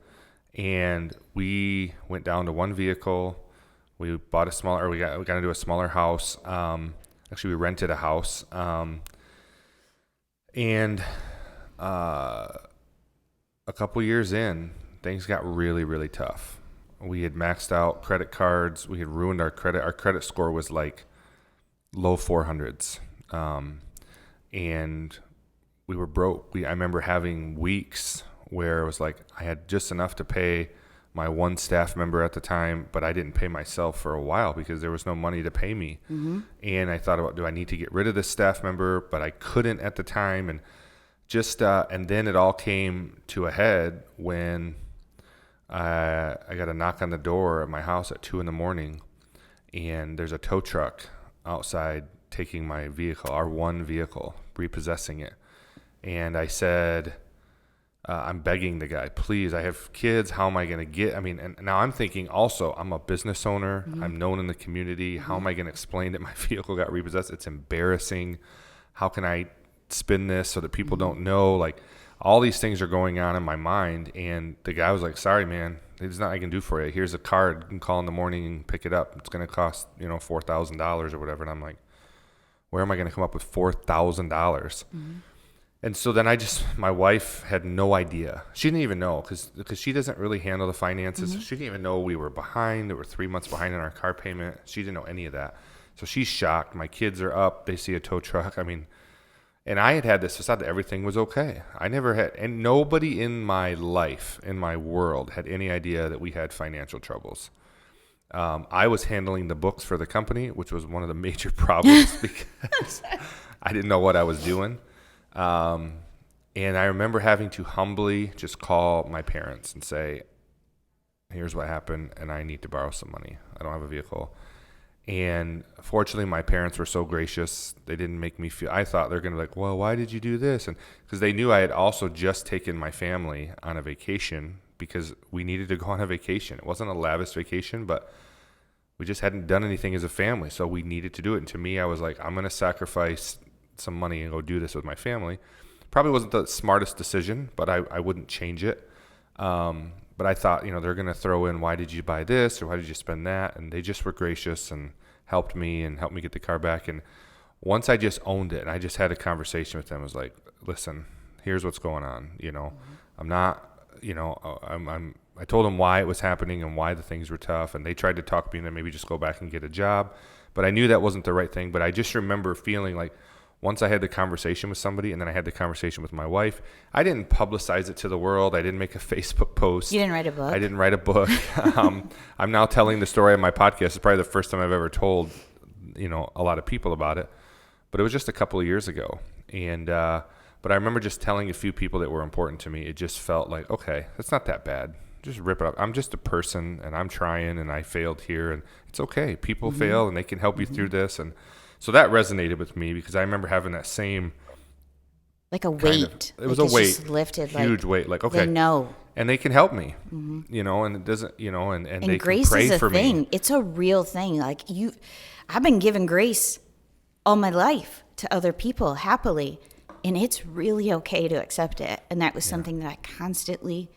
and we went down to one vehicle. We bought we got into a smaller house. Actually, we rented a house. And a couple years in, things got really, really tough. We had maxed out credit cards. We had ruined our credit. Our credit score was like low 400s. And we were broke. I remember having weeks where it was like I had just enough to pay my one staff member at the time, but I didn't pay myself for a while because there was no money to pay me. Mm-hmm. And I thought about, do I need to get rid of this staff member? But I couldn't at the time. And just and then it all came to a head when I got a knock on the door at my house at 2 a.m, and there's a tow truck outside taking my vehicle, our one vehicle, repossessing it. And I said, I'm begging the guy, please, I have kids. How am I going to get, and now I'm thinking also, I'm a business owner. Mm-hmm. I'm known in the community. Mm-hmm. How am I going to explain that my vehicle got repossessed? It's embarrassing. How can I spin this so that people don't know? Like, all these things are going on in my mind. And the guy was like, sorry, man, there's nothing I can do for you. Here's a card. You can call in the morning and pick it up. It's going to cost, $4,000 or whatever. And I'm like, where am I going to come up with $4,000? Mm-hmm. And so then my wife had no idea. She didn't even know because she doesn't really handle the finances. Mm-hmm. She didn't even know we were behind. We were 3 months behind in our car payment. She didn't know any of that. So she's shocked. My kids are up. They see a tow truck. And I had this facade that everything was okay. I never had, and nobody in my life, in my world, had any idea that we had financial troubles. I was handling the books for the company, which was one of the major problems because I didn't know what I was doing. And I remember having to humbly just call my parents and say, here's what happened, and I need to borrow some money. I don't have a vehicle. And fortunately, my parents were so gracious. They didn't make me feel, I thought they're going to be like, well, why did you do this? And because they knew I had also just taken my family on a vacation because we needed to go on a vacation. It wasn't a lavish vacation, but we just hadn't done anything as a family. So we needed to do it. And to me, I was like, I'm going to sacrifice some money and go do this with my family. Probably wasn't the smartest decision, but I wouldn't change it. But I thought, they're going to throw in, why did you buy this or why did you spend that? And they just were gracious and helped me get the car back. And once I just owned it and I just had a conversation with them, I was like, listen, here's what's going on. I'm not, I told them why it was happening and why the things were tough. And they tried to talk me into maybe just go back and get a job. But I knew that wasn't the right thing. But I just remember feeling like, once I had the conversation with somebody and then I had the conversation with my wife, I didn't publicize it to the world. I didn't make a Facebook post. You didn't write a book? I didn't write a book. I'm now telling the story on my podcast. It's probably the first time I've ever told, a lot of people about it. But it was just a couple of years ago. And but I remember just telling a few people that were important to me. It just felt like, okay, that's not that bad. just rip it up. I'm just a person, and I'm trying, and I failed here, and it's okay. People fail, and they can help you through this. And so that resonated with me because I remember having that same like a weight. It was like a weight, just lifted, huge weight. Like, okay, they know. And they can help me, and it doesn't, and they grace can pray is a for thing. me. It's a real thing. Like I've been given grace all my life to other people happily, and it's really okay to accept it. And that was something that I constantly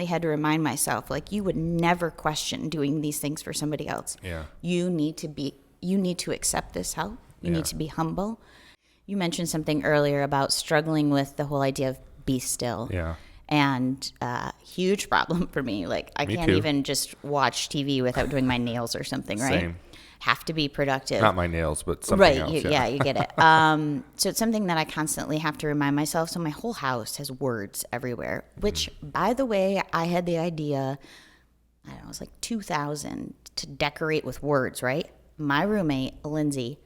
had to remind myself, like, you would never question doing these things for somebody else. Yeah. You need to accept this help. You need to be humble. You mentioned something earlier about struggling with the whole idea of be still. Yeah. And huge problem for me. Like, I can't even just watch TV without doing my nails or something, right? Same. Have to be productive. Not my nails, but something right, else. You get it. So it's something that I constantly have to remind myself. So my whole house has words everywhere, which, by the way, I had the idea, I don't know, it was like 2000 to decorate with words, right? My roommate, Lindsay,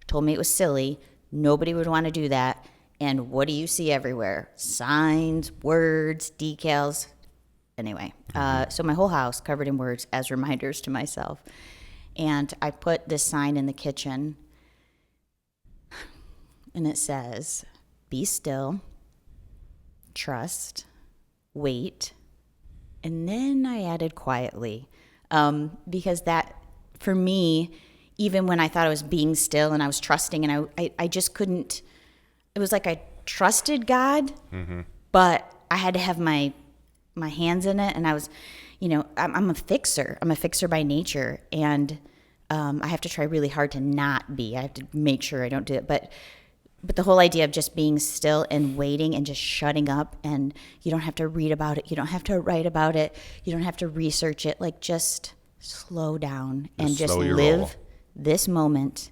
told me it was silly. Nobody would want to do that. And what do you see everywhere? Signs, words, decals. Anyway, so my whole house covered in words as reminders to myself. And I put this sign in the kitchen, and it says, be still, trust, wait, and then I added quietly, because that, for me, even when I thought I was being still and I was trusting, and I just couldn't, it was like I trusted God, but I had to have my hands in it, and I was, I'm a fixer. I'm a fixer by nature, and I have to try really hard to not be. I have to make sure I don't do it. But the whole idea of just being still and waiting and just shutting up, and you don't have to read about it. You don't have to write about it. You don't have to research it. Like, just slow down and just live this moment.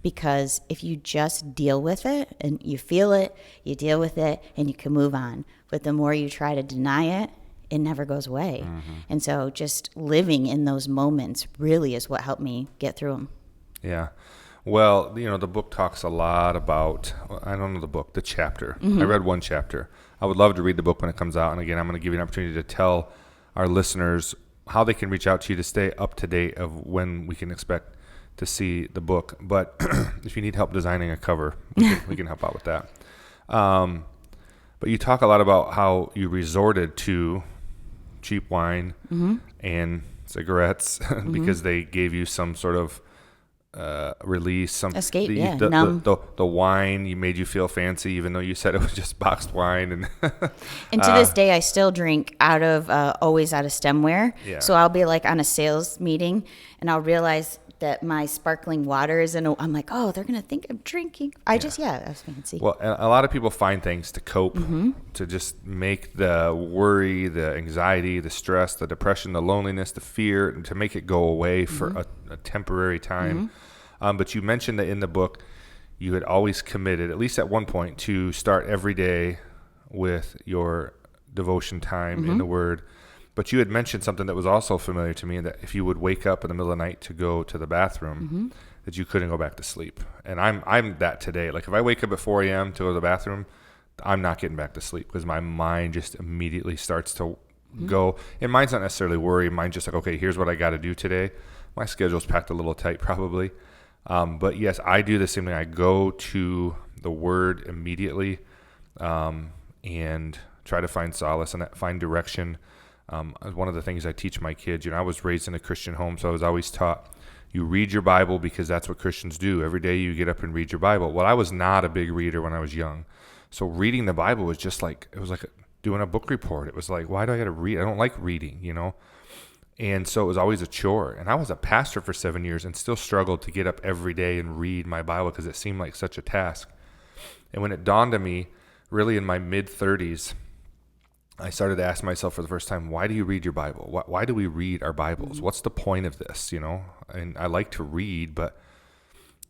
Because if you just deal with it and you feel it, you deal with it, and you can move on. But the more you try to deny it, it never goes away. And so just living in those moments really is what helped me get through them. Yeah. Well, the book talks a lot about, I don't know the book, the chapter. I read one chapter. I would love to read the book when it comes out. And again, I'm going to give you an opportunity to tell our listeners how they can reach out to you to stay up to date of when we can expect to see the book. But if you need help designing a cover, we can help out with that. But you talk a lot about how you resorted to cheap wine and cigarettes because they gave you some sort of release, some escape. The wine, you made you feel fancy, even though you said it was just boxed wine. And and to this day, I still drink always out of stemware. Yeah. So I'll be like on a sales meeting, and I'll realize that my sparkling water is I'm like, oh, they're going to think I'm drinking. I was fancy. Well, a lot of people find things to cope, to just make the worry, the anxiety, the stress, the depression, the loneliness, the fear, to make it go away for a temporary time. But you mentioned that in the book, you had always committed, at least at one point, to start every day with your devotion time in the Word. But you had mentioned something that was also familiar to me, that if you would wake up in the middle of the night to go to the bathroom, that you couldn't go back to sleep. And I'm that today. Like, if I wake up at 4 a.m. to go to the bathroom, I'm not getting back to sleep because my mind just immediately starts to go. And mine's not necessarily worry. Mine's just like, okay, here's what I got to do today. My schedule's packed a little tight probably. But yes, I do the same thing. I go to the Word immediately and try to find solace and find direction. One of the things I teach my kids, I was raised in a Christian home, so I was always taught, you read your Bible because that's what Christians do. Every day you get up and read your Bible. Well, I was not a big reader when I was young. So reading the Bible was just like, it was like doing a book report. It was like, why do I got to read? I don't like reading, And so it was always a chore. And I was a pastor for 7 years and still struggled to get up every day and read my Bible because it seemed like such a task. And when it dawned on me, really in my mid-30s, I started to ask myself for the first time, why do you read your Bible? Why do we read our Bibles? What's the point of this, And I like to read,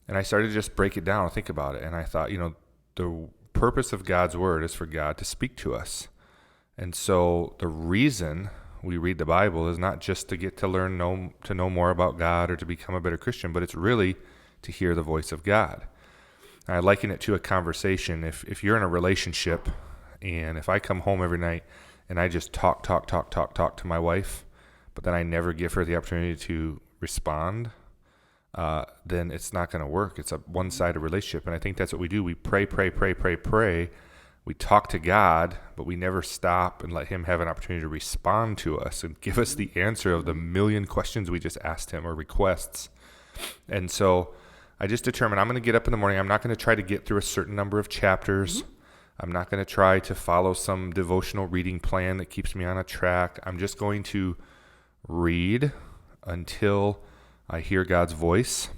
and I started to just break it down and think about it. And I thought, the purpose of God's Word is for God to speak to us. And so the reason we read the Bible is not just to get to to know more about God or to become a better Christian, but it's really to hear the voice of God. And I liken it to a conversation. If you're in a relationship, and if I come home every night and I just talk to my wife, but then I never give her the opportunity to respond, then it's not going to work. It's a one-sided relationship. And I think that's what we do. We pray. We talk to God, but we never stop and let him have an opportunity to respond to us and give us the answer of the million questions we just asked him, or requests. And so I just determined I'm going to get up in the morning. I'm not going to try to get through a certain number of chapters. I'm not going to try to follow some devotional reading plan that keeps me on a track. I'm just going to read until I hear God's voice,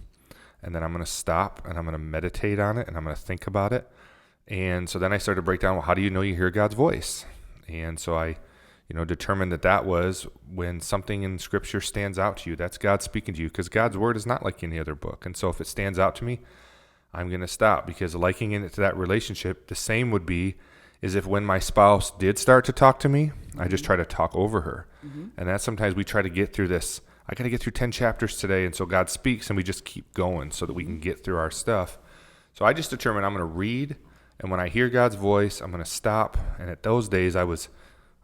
and then I'm going to stop and I'm going to meditate on it and I'm going to think about it. And so then I started to break down, well, how do you know you hear God's voice? And so I, determined that was when something in Scripture stands out to you. That's God speaking to you, because God's word is not like any other book. And so if it stands out to me, I'm going to stop, because likening it to that relationship, the same would be is if when my spouse did start to talk to me, I just try to talk over her. And that's sometimes we try to get through this. I got to get through 10 chapters today. And so God speaks and we just keep going so that we can get through our stuff. So I just determined I'm going to read. And when I hear God's voice, I'm going to stop. And at those days, I would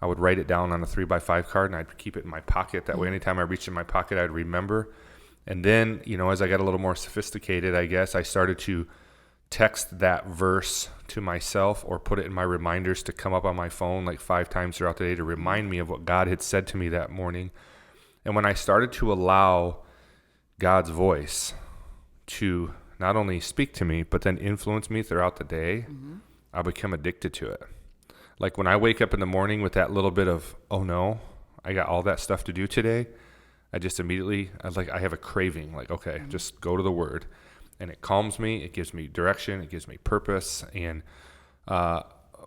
write it down on a 3x5 card, and I'd keep it in my pocket. That way, anytime I reached in my pocket, I'd remember. And then, as I got a little more sophisticated, I guess, I started to text that verse to myself or put it in my reminders to come up on my phone like 5 times throughout the day to remind me of what God had said to me that morning. And when I started to allow God's voice to not only speak to me, but then influence me throughout the day, I become addicted to it. Like when I wake up in the morning with that little bit of, oh no, I got all that stuff to do today, I just immediately, I have a craving, like, okay, just go to the Word. And it calms me, it gives me direction, it gives me purpose. And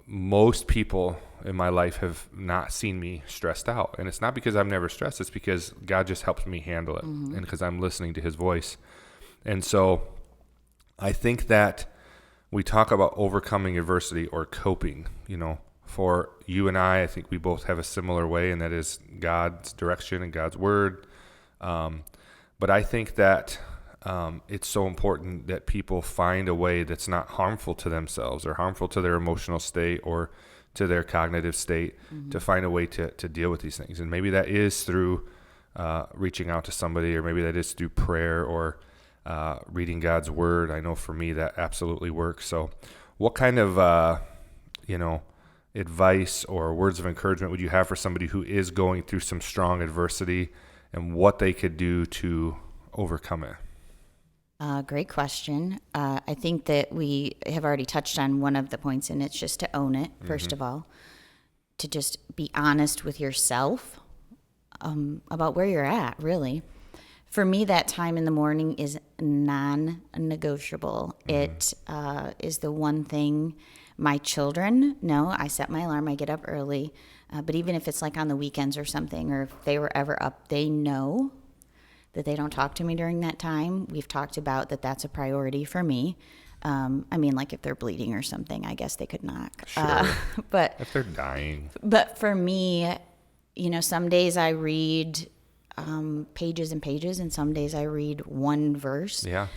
most people in my life have not seen me stressed out. And it's not because I'm never stressed, it's because God just helps me handle it, and because I'm listening to his voice. And so I think that we talk about overcoming adversity or coping, for you and I think we both have a similar way, and that is God's direction and God's word. But I think that it's so important that people find a way that's not harmful to themselves or harmful to their emotional state or to their cognitive state, to find a way to deal with these things. And maybe that is through reaching out to somebody, or maybe that is through prayer or reading God's word. I know for me that absolutely works. So what kind of, advice or words of encouragement would you have for somebody who is going through some strong adversity, and what they could do to overcome it? Great question. I think that we have already touched on one of the points, and it's just to own it, first of all, to just be honest with yourself about where you're at, really. For me, that time in the morning is non-negotiable. It is the one thing my children know. I set my alarm, I get up early, but even if it's like on the weekends or something, or if they were ever up, they know that they don't talk to me during that time. We've talked about that that's a priority for me. Like if they're bleeding or something, I guess they could knock. Sure. But if they're dying. But for me, some days I read pages and pages, and some days I read one verse. Yeah.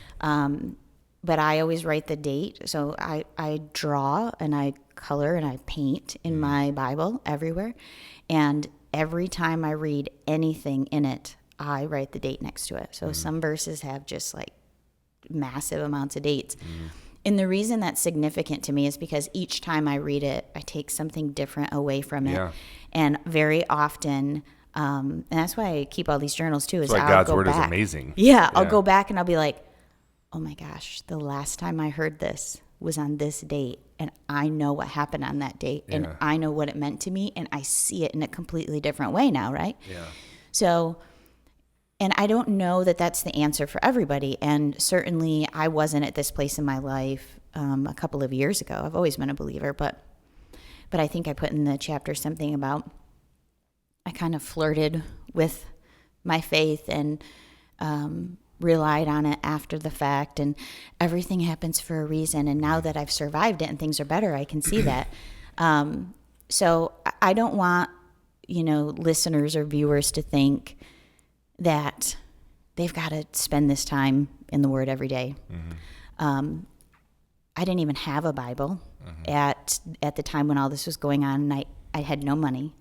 But I always write the date. So I draw and I color and I paint in my Bible everywhere. And every time I read anything in it, I write the date next to it. So some verses have just like massive amounts of dates. And the reason that's significant to me is because each time I read it, I take something different away from it. Yeah. And very often, and that's why I keep all these journals too. That's why God's word is amazing. Yeah, I'll go back and I'll be like, oh my gosh, the last time I heard this was on this date, and I know what happened on that date, and I know what it meant to me, and I see it in a completely different way now, right? Yeah. So, and I don't know that that's the answer for everybody, and certainly I wasn't at this place in my life a couple of years ago. I've always been a believer, but I think I put in the chapter something about I kind of flirted with my faith and relied on it after the fact, and everything happens for a reason. And now that I've survived it and things are better, I can see that. So I don't want, listeners or viewers to think that they've got to spend this time in the Word every day. I didn't even have a Bible at the time when all this was going on, and I had no money.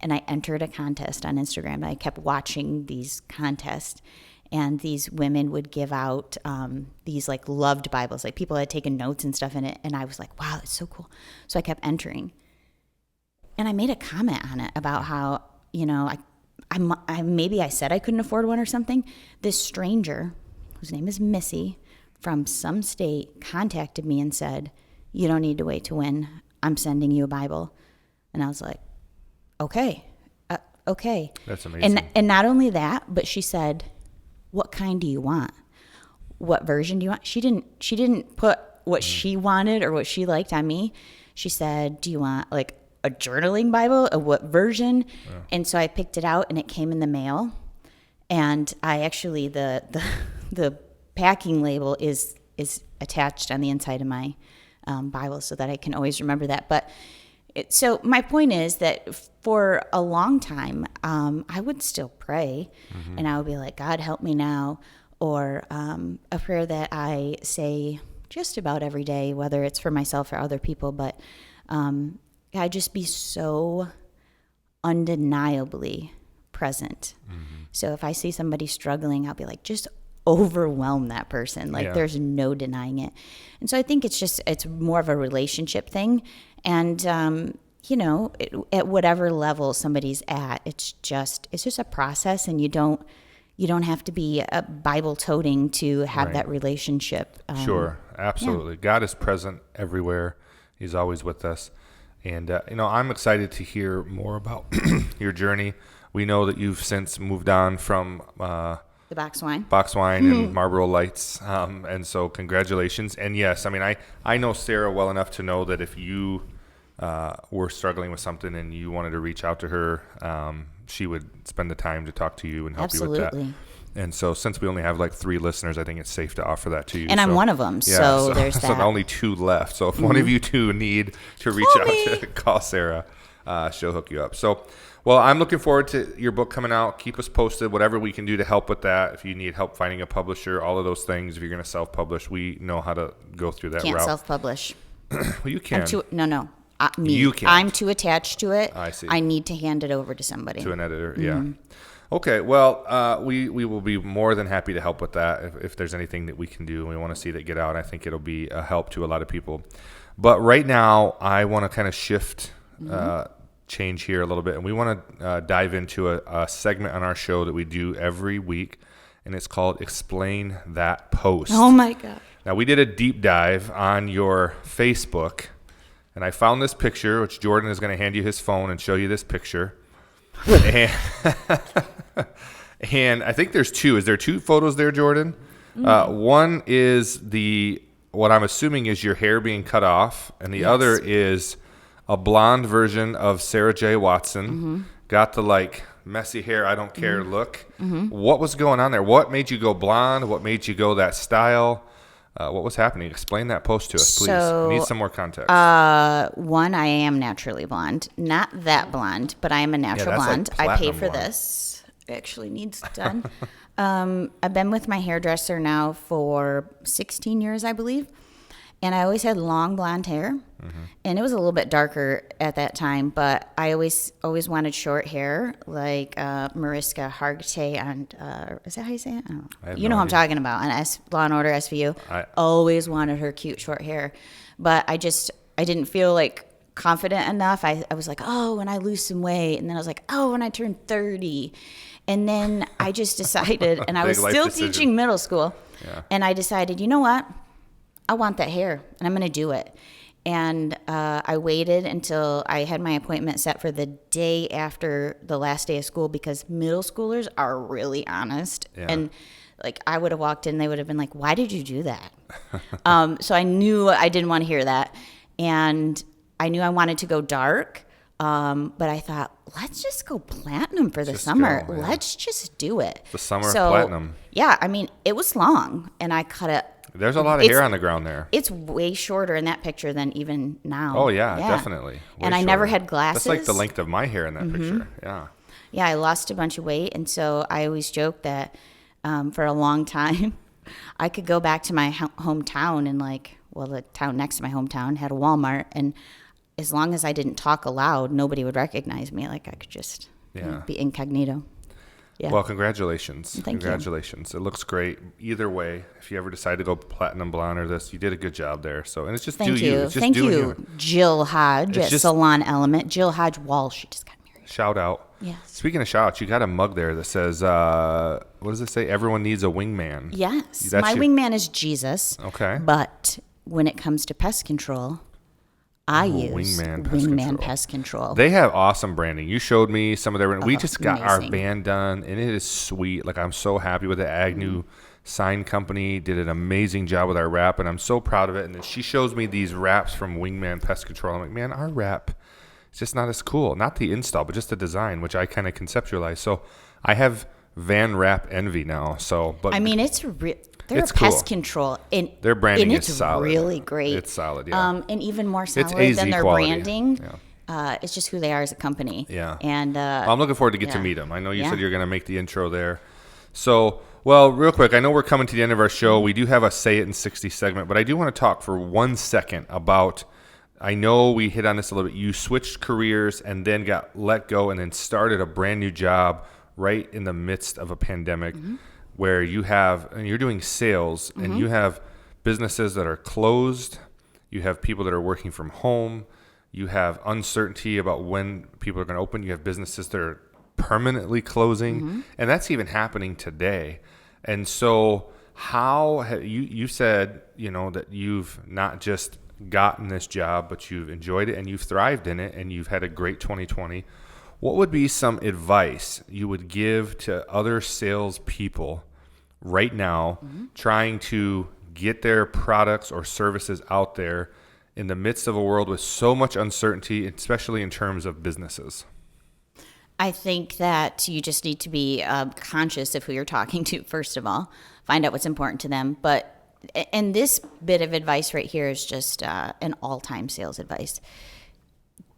And I entered a contest on Instagram. I kept watching these contests, and these women would give out these like loved Bibles. Like people had taken notes and stuff in it, and I was like, wow, that's so cool. So I kept entering. And I made a comment on it about how, you know, I maybe I said I couldn't afford one or something. This stranger, whose name is Missy, from some state, contacted me and said, you don't need to wait to win. I'm sending you a Bible. And I was like, okay. That's amazing. And not only that, but she said, what kind do you want? What version do you want? She didn't put what she wanted or what she liked on me. She said, do you want like a journaling Bible? What version? Yeah. And so I picked it out, and it came in the mail. And I actually, the packing label is attached on the inside of my Bible so that I can always remember that. But so my point is that for a long time, I would still pray, and I would be like, God, help me now, or a prayer that I say just about every day, whether it's for myself or other people, but God, just be so undeniably present. So if I see somebody struggling, I'll be like, just overwhelm that person. Like there's no denying it. And so I think it's more of a relationship thing. And, you know, at whatever level somebody's at, it's just a process, and you don't have to be a Bible toting to have that relationship. Sure. Absolutely. Yeah. God is present everywhere. He's always with us. And, you know, I'm excited to hear more about your journey. We know that you've since moved on from the box wine and Marlboro Lights. And so congratulations. And yes, I mean, I know Sarah well enough to know that if you were struggling with something and you wanted to reach out to her, she would spend the time to talk to you and help you with that. And so since we only have like 3 listeners, I think it's safe to offer that to you. And I'm one of them, so there's that. So only 2 left. So if one of you 2 need to reach out to call Sarah, she'll hook you up. So, well, I'm looking forward to your book coming out. Keep us posted, whatever we can do to help with that. If you need help finding a publisher, all of those things. If you're going to self-publish, we know how to go through that route. Can't self-publish. Well, you can. No. Me. You can't. I'm too attached to it. I see. I need to hand it over to somebody. To an editor, yeah. Okay, well, we will be more than happy to help with that if there's anything that we can do and we want to see that get out. I think it'll be a help to a lot of people. But right now, I want to kind of shift, change here a little bit, and we want to dive into a segment on our show that we do every week, and it's called Explain That Post. Oh, my God. Now, we did a deep dive on your Facebook, and I found this picture, which Jordan is going to hand you his phone and show you this picture. And I think there's 2. Is there 2 photos there, Jordan? One is what I'm assuming is your hair being cut off, and the other is a blonde version of Sarah J. Watson. Got the like messy hair, I don't care look. What was going on there? What made you go blonde? What made you go that style? What was happening? Explain that post to us, please. I need some more context. One, I am naturally blonde. Not that blonde, but I am a natural blonde. Like I pay for this. It actually needs done. I've been with my hairdresser now for 16 years, I believe. And I always had long blonde hair. And it was a little bit darker at that time, but I always wanted short hair, like Mariska Hargitay on, is that how you say it? I don't know. You know who I'm talking about, on Law & Order SVU. I always wanted her cute short hair. But I didn't feel like confident enough. I was like, oh, when I lose some weight. And then I was like, oh, when I turn 30. And then I just decided, and I was still teaching middle school, and I decided, you know what? I want that hair, and I'm going to do it. And I waited until I had my appointment set for the day after the last day of school, because middle schoolers are really honest. And like I would have walked in, they would have been like, why did you do that? So I knew I didn't want to hear that. And I knew I wanted to go dark. But I thought, let's just go platinum for the summer. Let's just do it. The summer of platinum. Yeah, I mean, it was long, and I cut it. There's a lot of hair on the ground there. It's way shorter in that picture than even now. Oh, yeah. Definitely. And I never had glasses. That's like the length of my hair in that picture. Yeah. Yeah, I lost a bunch of weight, and so I always joke that for a long time, I could go back to my hometown and the town next to my hometown had a Walmart, and as long as I didn't talk aloud, nobody would recognize me. Like I could just be incognito. Yeah. Well, congratulations. Thank you. Congratulations. It looks great. Either way, if you ever decide to go platinum blonde or this, you did a good job there. So, and it's just Thank do you. you. It's just Thank doing you, Jill Hodge at Salon Element. Jill Hodge Walsh. She just got married. Shout out. Yes. Speaking of shout outs, you got a mug there that says, what does it say? Everyone needs a wingman. Yes. My wingman is Jesus. Okay. But when it comes to pest control, I use Wingman Pest Control. They have awesome branding. You showed me some of their. We just got our amazing. band done, and it is sweet. Like, I'm so happy with it. Agnew Sign Company did an amazing job with our wrap, and I'm so proud of it. And then she shows me these wraps from Wingman Pest Control. I'm like, man, our wrap is just not as cool. Not the install, but just the design, which I kind of conceptualized. So I have Van Wrap envy now. So, but I mean, it's they're it's a pest cool. Control, and Their branding and it's is solid. really great. It's solid, yeah. And even more It's solid AZ than their quality. branding. Yeah. It's just who they are as a company. Yeah. And Well, I'm looking forward to get to yeah. meet them. I know you Yeah. said you're going to make the intro there. So, well, real quick, I know we're coming to the end of our show. We do have a Say It in 60 segment, but I do want to talk for 1 second about, I know we hit on this a little bit. You switched careers and then got let go and then started a brand new job right in the midst of a pandemic where you have, and you're doing sales and you have businesses that are closed. You have people that are working from home. You have uncertainty about when people are going to open. You have businesses that are permanently closing, and that's even happening today. And so, how have you said, you know, that you've not just gotten this job, but you've enjoyed it and you've thrived in it, and you've had a great 2020. What would be some advice you would give to other salespeople right now, trying to get their products or services out there in the midst of a world with so much uncertainty, especially in terms of businesses? I think that you just need to be conscious of who you're talking to, first of all. Find out what's important to them. And this bit of advice right here is just an all-time sales advice.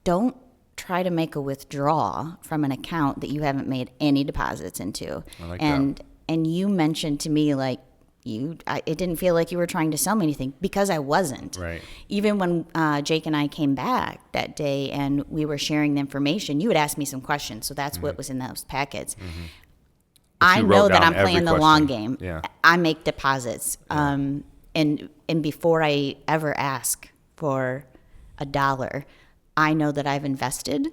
Don't try to make a withdrawal from an account that you haven't made any deposits into. I like and that. And you mentioned to me, like, it didn't feel like you were trying to sell me anything, because I wasn't. Right. Even when Jake and I came back that day and we were sharing the information, you would ask me some questions. So that's what was in those packets. I know that I'm playing the long game. Yeah. I make deposits. And before I ever ask for $1, I know that I've invested.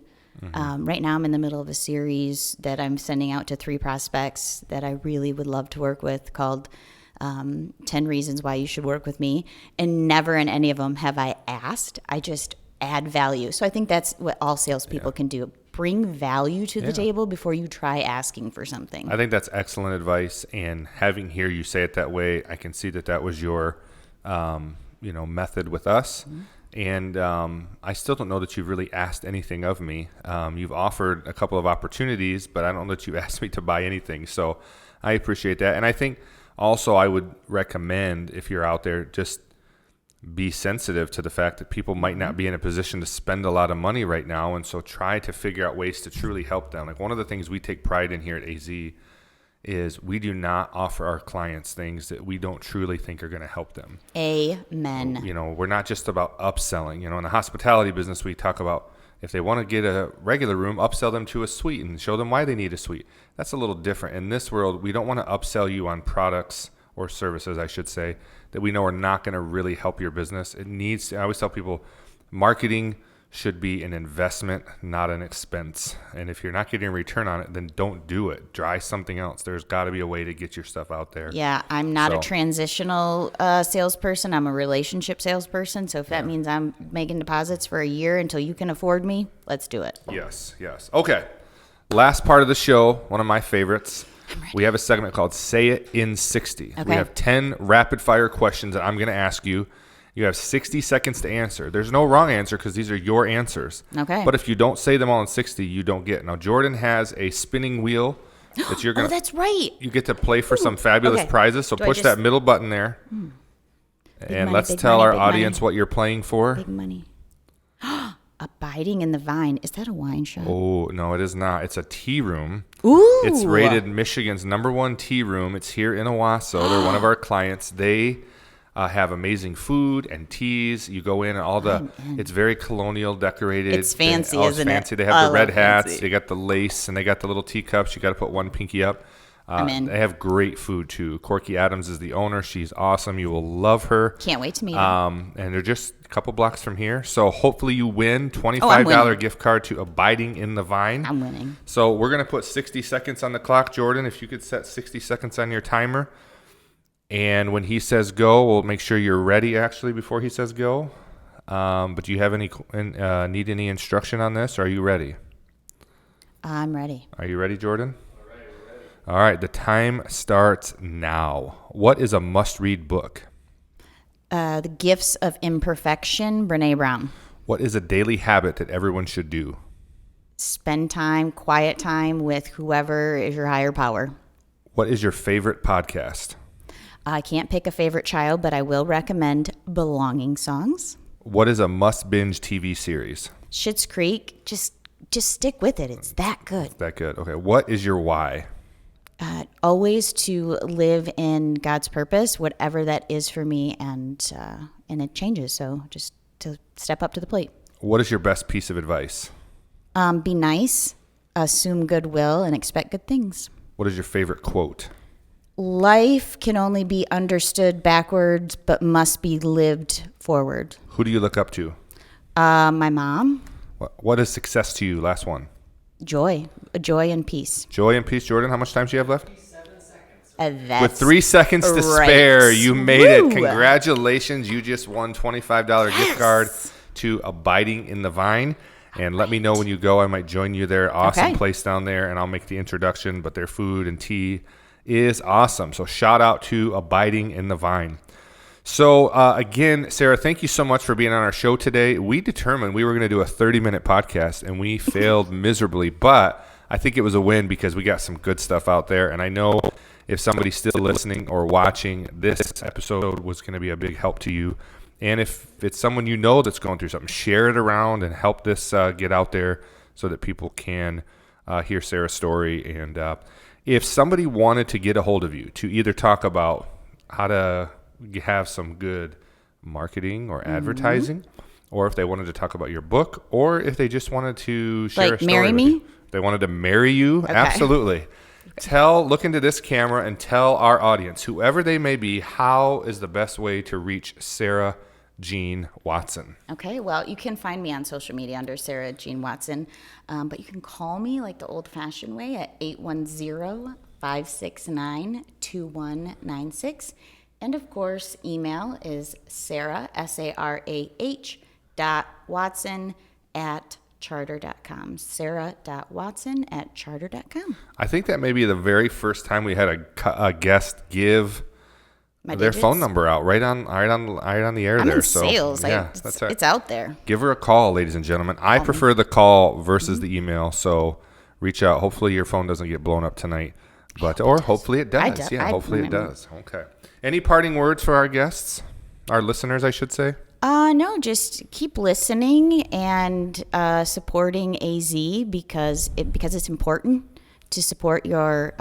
Right now I'm in the middle of a series that I'm sending out to 3 prospects that I really would love to work with, called 10 Reasons Why You Should Work With Me. And never in any of them have I asked. I just add value. So I think that's what all salespeople can do. Bring value to the table before you try asking for something. I think that's excellent advice. And having hear you say it that way, I can see that that was your, method with us. And I still don't know that you've really asked anything of me. You've offered a couple of opportunities, but I don't know that you've asked me to buy anything. So I appreciate that. And I think also I would recommend, if you're out there, just be sensitive to the fact that people might not be in a position to spend a lot of money right now. And so try to figure out ways to truly help them. Like, one of the things we take pride in here at AZ is we do not offer our clients things that we don't truly think are going to help them. Amen. We're not just about upselling. In the hospitality business, we talk about, if they want to get a regular room, upsell them to a suite and show them why they need a suite. That's a little different. In this world, we don't want to upsell you on products or services, I should say, that we know are not going to really help your business. I always tell people, marketing should be an investment, not an expense. And if you're not getting a return on it, then don't do it. Try something else. There's got to be a way to get your stuff out there. Yeah, I'm not a transitional salesperson. I'm a relationship salesperson. So if that means I'm making deposits for a year until you can afford me, let's do it. Yes. Okay. Last part of the show, one of my favorites. We have a segment called Say It in 60. Okay. We have 10 rapid fire questions that I'm going to ask you. You have 60 seconds to answer. There's no wrong answer because these are your answers. Okay. But if you don't say them all in 60, you don't get. Now, Jordan has a spinning wheel that you're going to... Oh, that's right. You get to play for some fabulous prizes. So push that middle button there. And money, let's big tell money, our big audience money. what you're playing for. Big money. Abiding in the Vine. Is that a wine shop? Oh, no, it is not. It's a tea room. Ooh. It's rated Michigan's #1 tea room. It's here in Owasso. They're one of our clients. They have amazing food and teas. You go in and all it's very colonial decorated. It's fancy, it's isn't it? fancy. They have the red hats. Fancy. They got the lace, and they got the little teacups. You got to put one pinky up. I'm in. They have great food too. Corky Adams is the owner. She's awesome. You will love her. Can't wait to meet her. And they're just a couple blocks from here. So hopefully you win $25 gift card to Abiding in the Vine. I'm winning. So we're going to put 60 seconds on the clock. Jordan, if you could set 60 seconds on your timer. And when he says go, we'll make sure you're ready actually before he says go. But do you have need any instruction on this? Or are you ready? I'm ready. Are you ready, Jordan? All right, the time starts now. What is a must-read book? The Gifts of Imperfection, Brene Brown. What is a daily habit that everyone should do? Spend quiet time with whoever is your higher power. What is your favorite podcast? I can't pick a favorite child, but I will recommend Belonging Songs. What is a must-binge TV series? Schitt's Creek. Just stick with it. It's that good. That good. Okay. What is your why? Always to live in God's purpose, whatever that is for me, and it changes. So just to step up to the plate. What is your best piece of advice? Be nice, assume goodwill, and expect good things. What is your favorite quote? Life can only be understood backwards, but must be lived forward. Who do you look up to? My mom. What is success to you? Last one. Joy and peace. Joy and peace. Jordan, how much time do you have left? 7 seconds. With 3 seconds to spare, you made it. Congratulations. You just won $25 gift card to Abiding in the Vine. And let me know when you go. I might join you there. Awesome place down there, and I'll make the introduction. But their food and tea is awesome. So shout out to Abiding in the Vine. So again, Sarah, thank you so much for being on our show today. We determined we were going to do a 30-minute podcast, and we failed miserably. But I think it was a win because we got some good stuff out there. And I know if somebody's still listening or watching, this episode was going to be a big help to you. And if it's someone you know that's going through something, share it around and help this get out there so that people can hear Sarah's story. And if somebody wanted to get a hold of you to either talk about how to have some good marketing or advertising, or if they wanted to talk about your book, or if they just wanted to share a story marry me? with you. They wanted to marry you? Okay. Absolutely. Look into this camera and tell our audience, whoever they may be, how is the best way to reach Sarah Jean Watson? Okay, well, you can find me on social media under Sarah Jean Watson, but you can call me like the old-fashioned way at 810-569-2196. And of course, email is Sarah, SARAH, .watson@charter.com. Sarah.watson@charter.com. I think that may be the very first time we had a guest give their phone number out right on the air. I'm there. In sales. Yeah, it's out there. Give her a call, ladies and gentlemen. I prefer the call versus the email. So reach out. Hopefully your phone doesn't get blown up tonight, hopefully it does. Hopefully it does. Okay. Any parting words for our guests, our listeners, I should say? No, just keep listening and supporting AZ because it's important to support your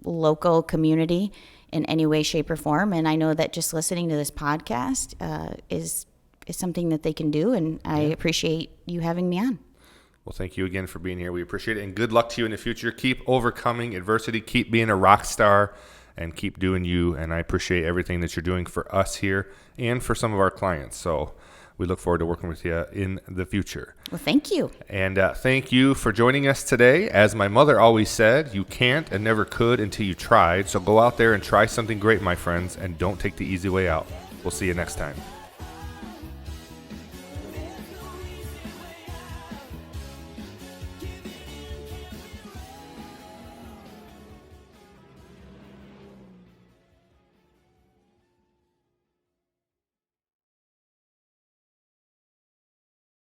local community in any way, shape, or form. And I know that just listening to this podcast is something that they can do, and I appreciate you having me on. Well, thank you again for being here. We appreciate it, and good luck to you in the future. Keep overcoming adversity. Keep being a rock star. And keep doing you, and I appreciate everything that you're doing for us here and for some of our clients. So we look forward to working with you in the future. Well, thank you. And thank you for joining us today. As my mother always said, you can't and never could until you tried. So go out there and try something great, my friends, and don't take the easy way out. We'll see you next time.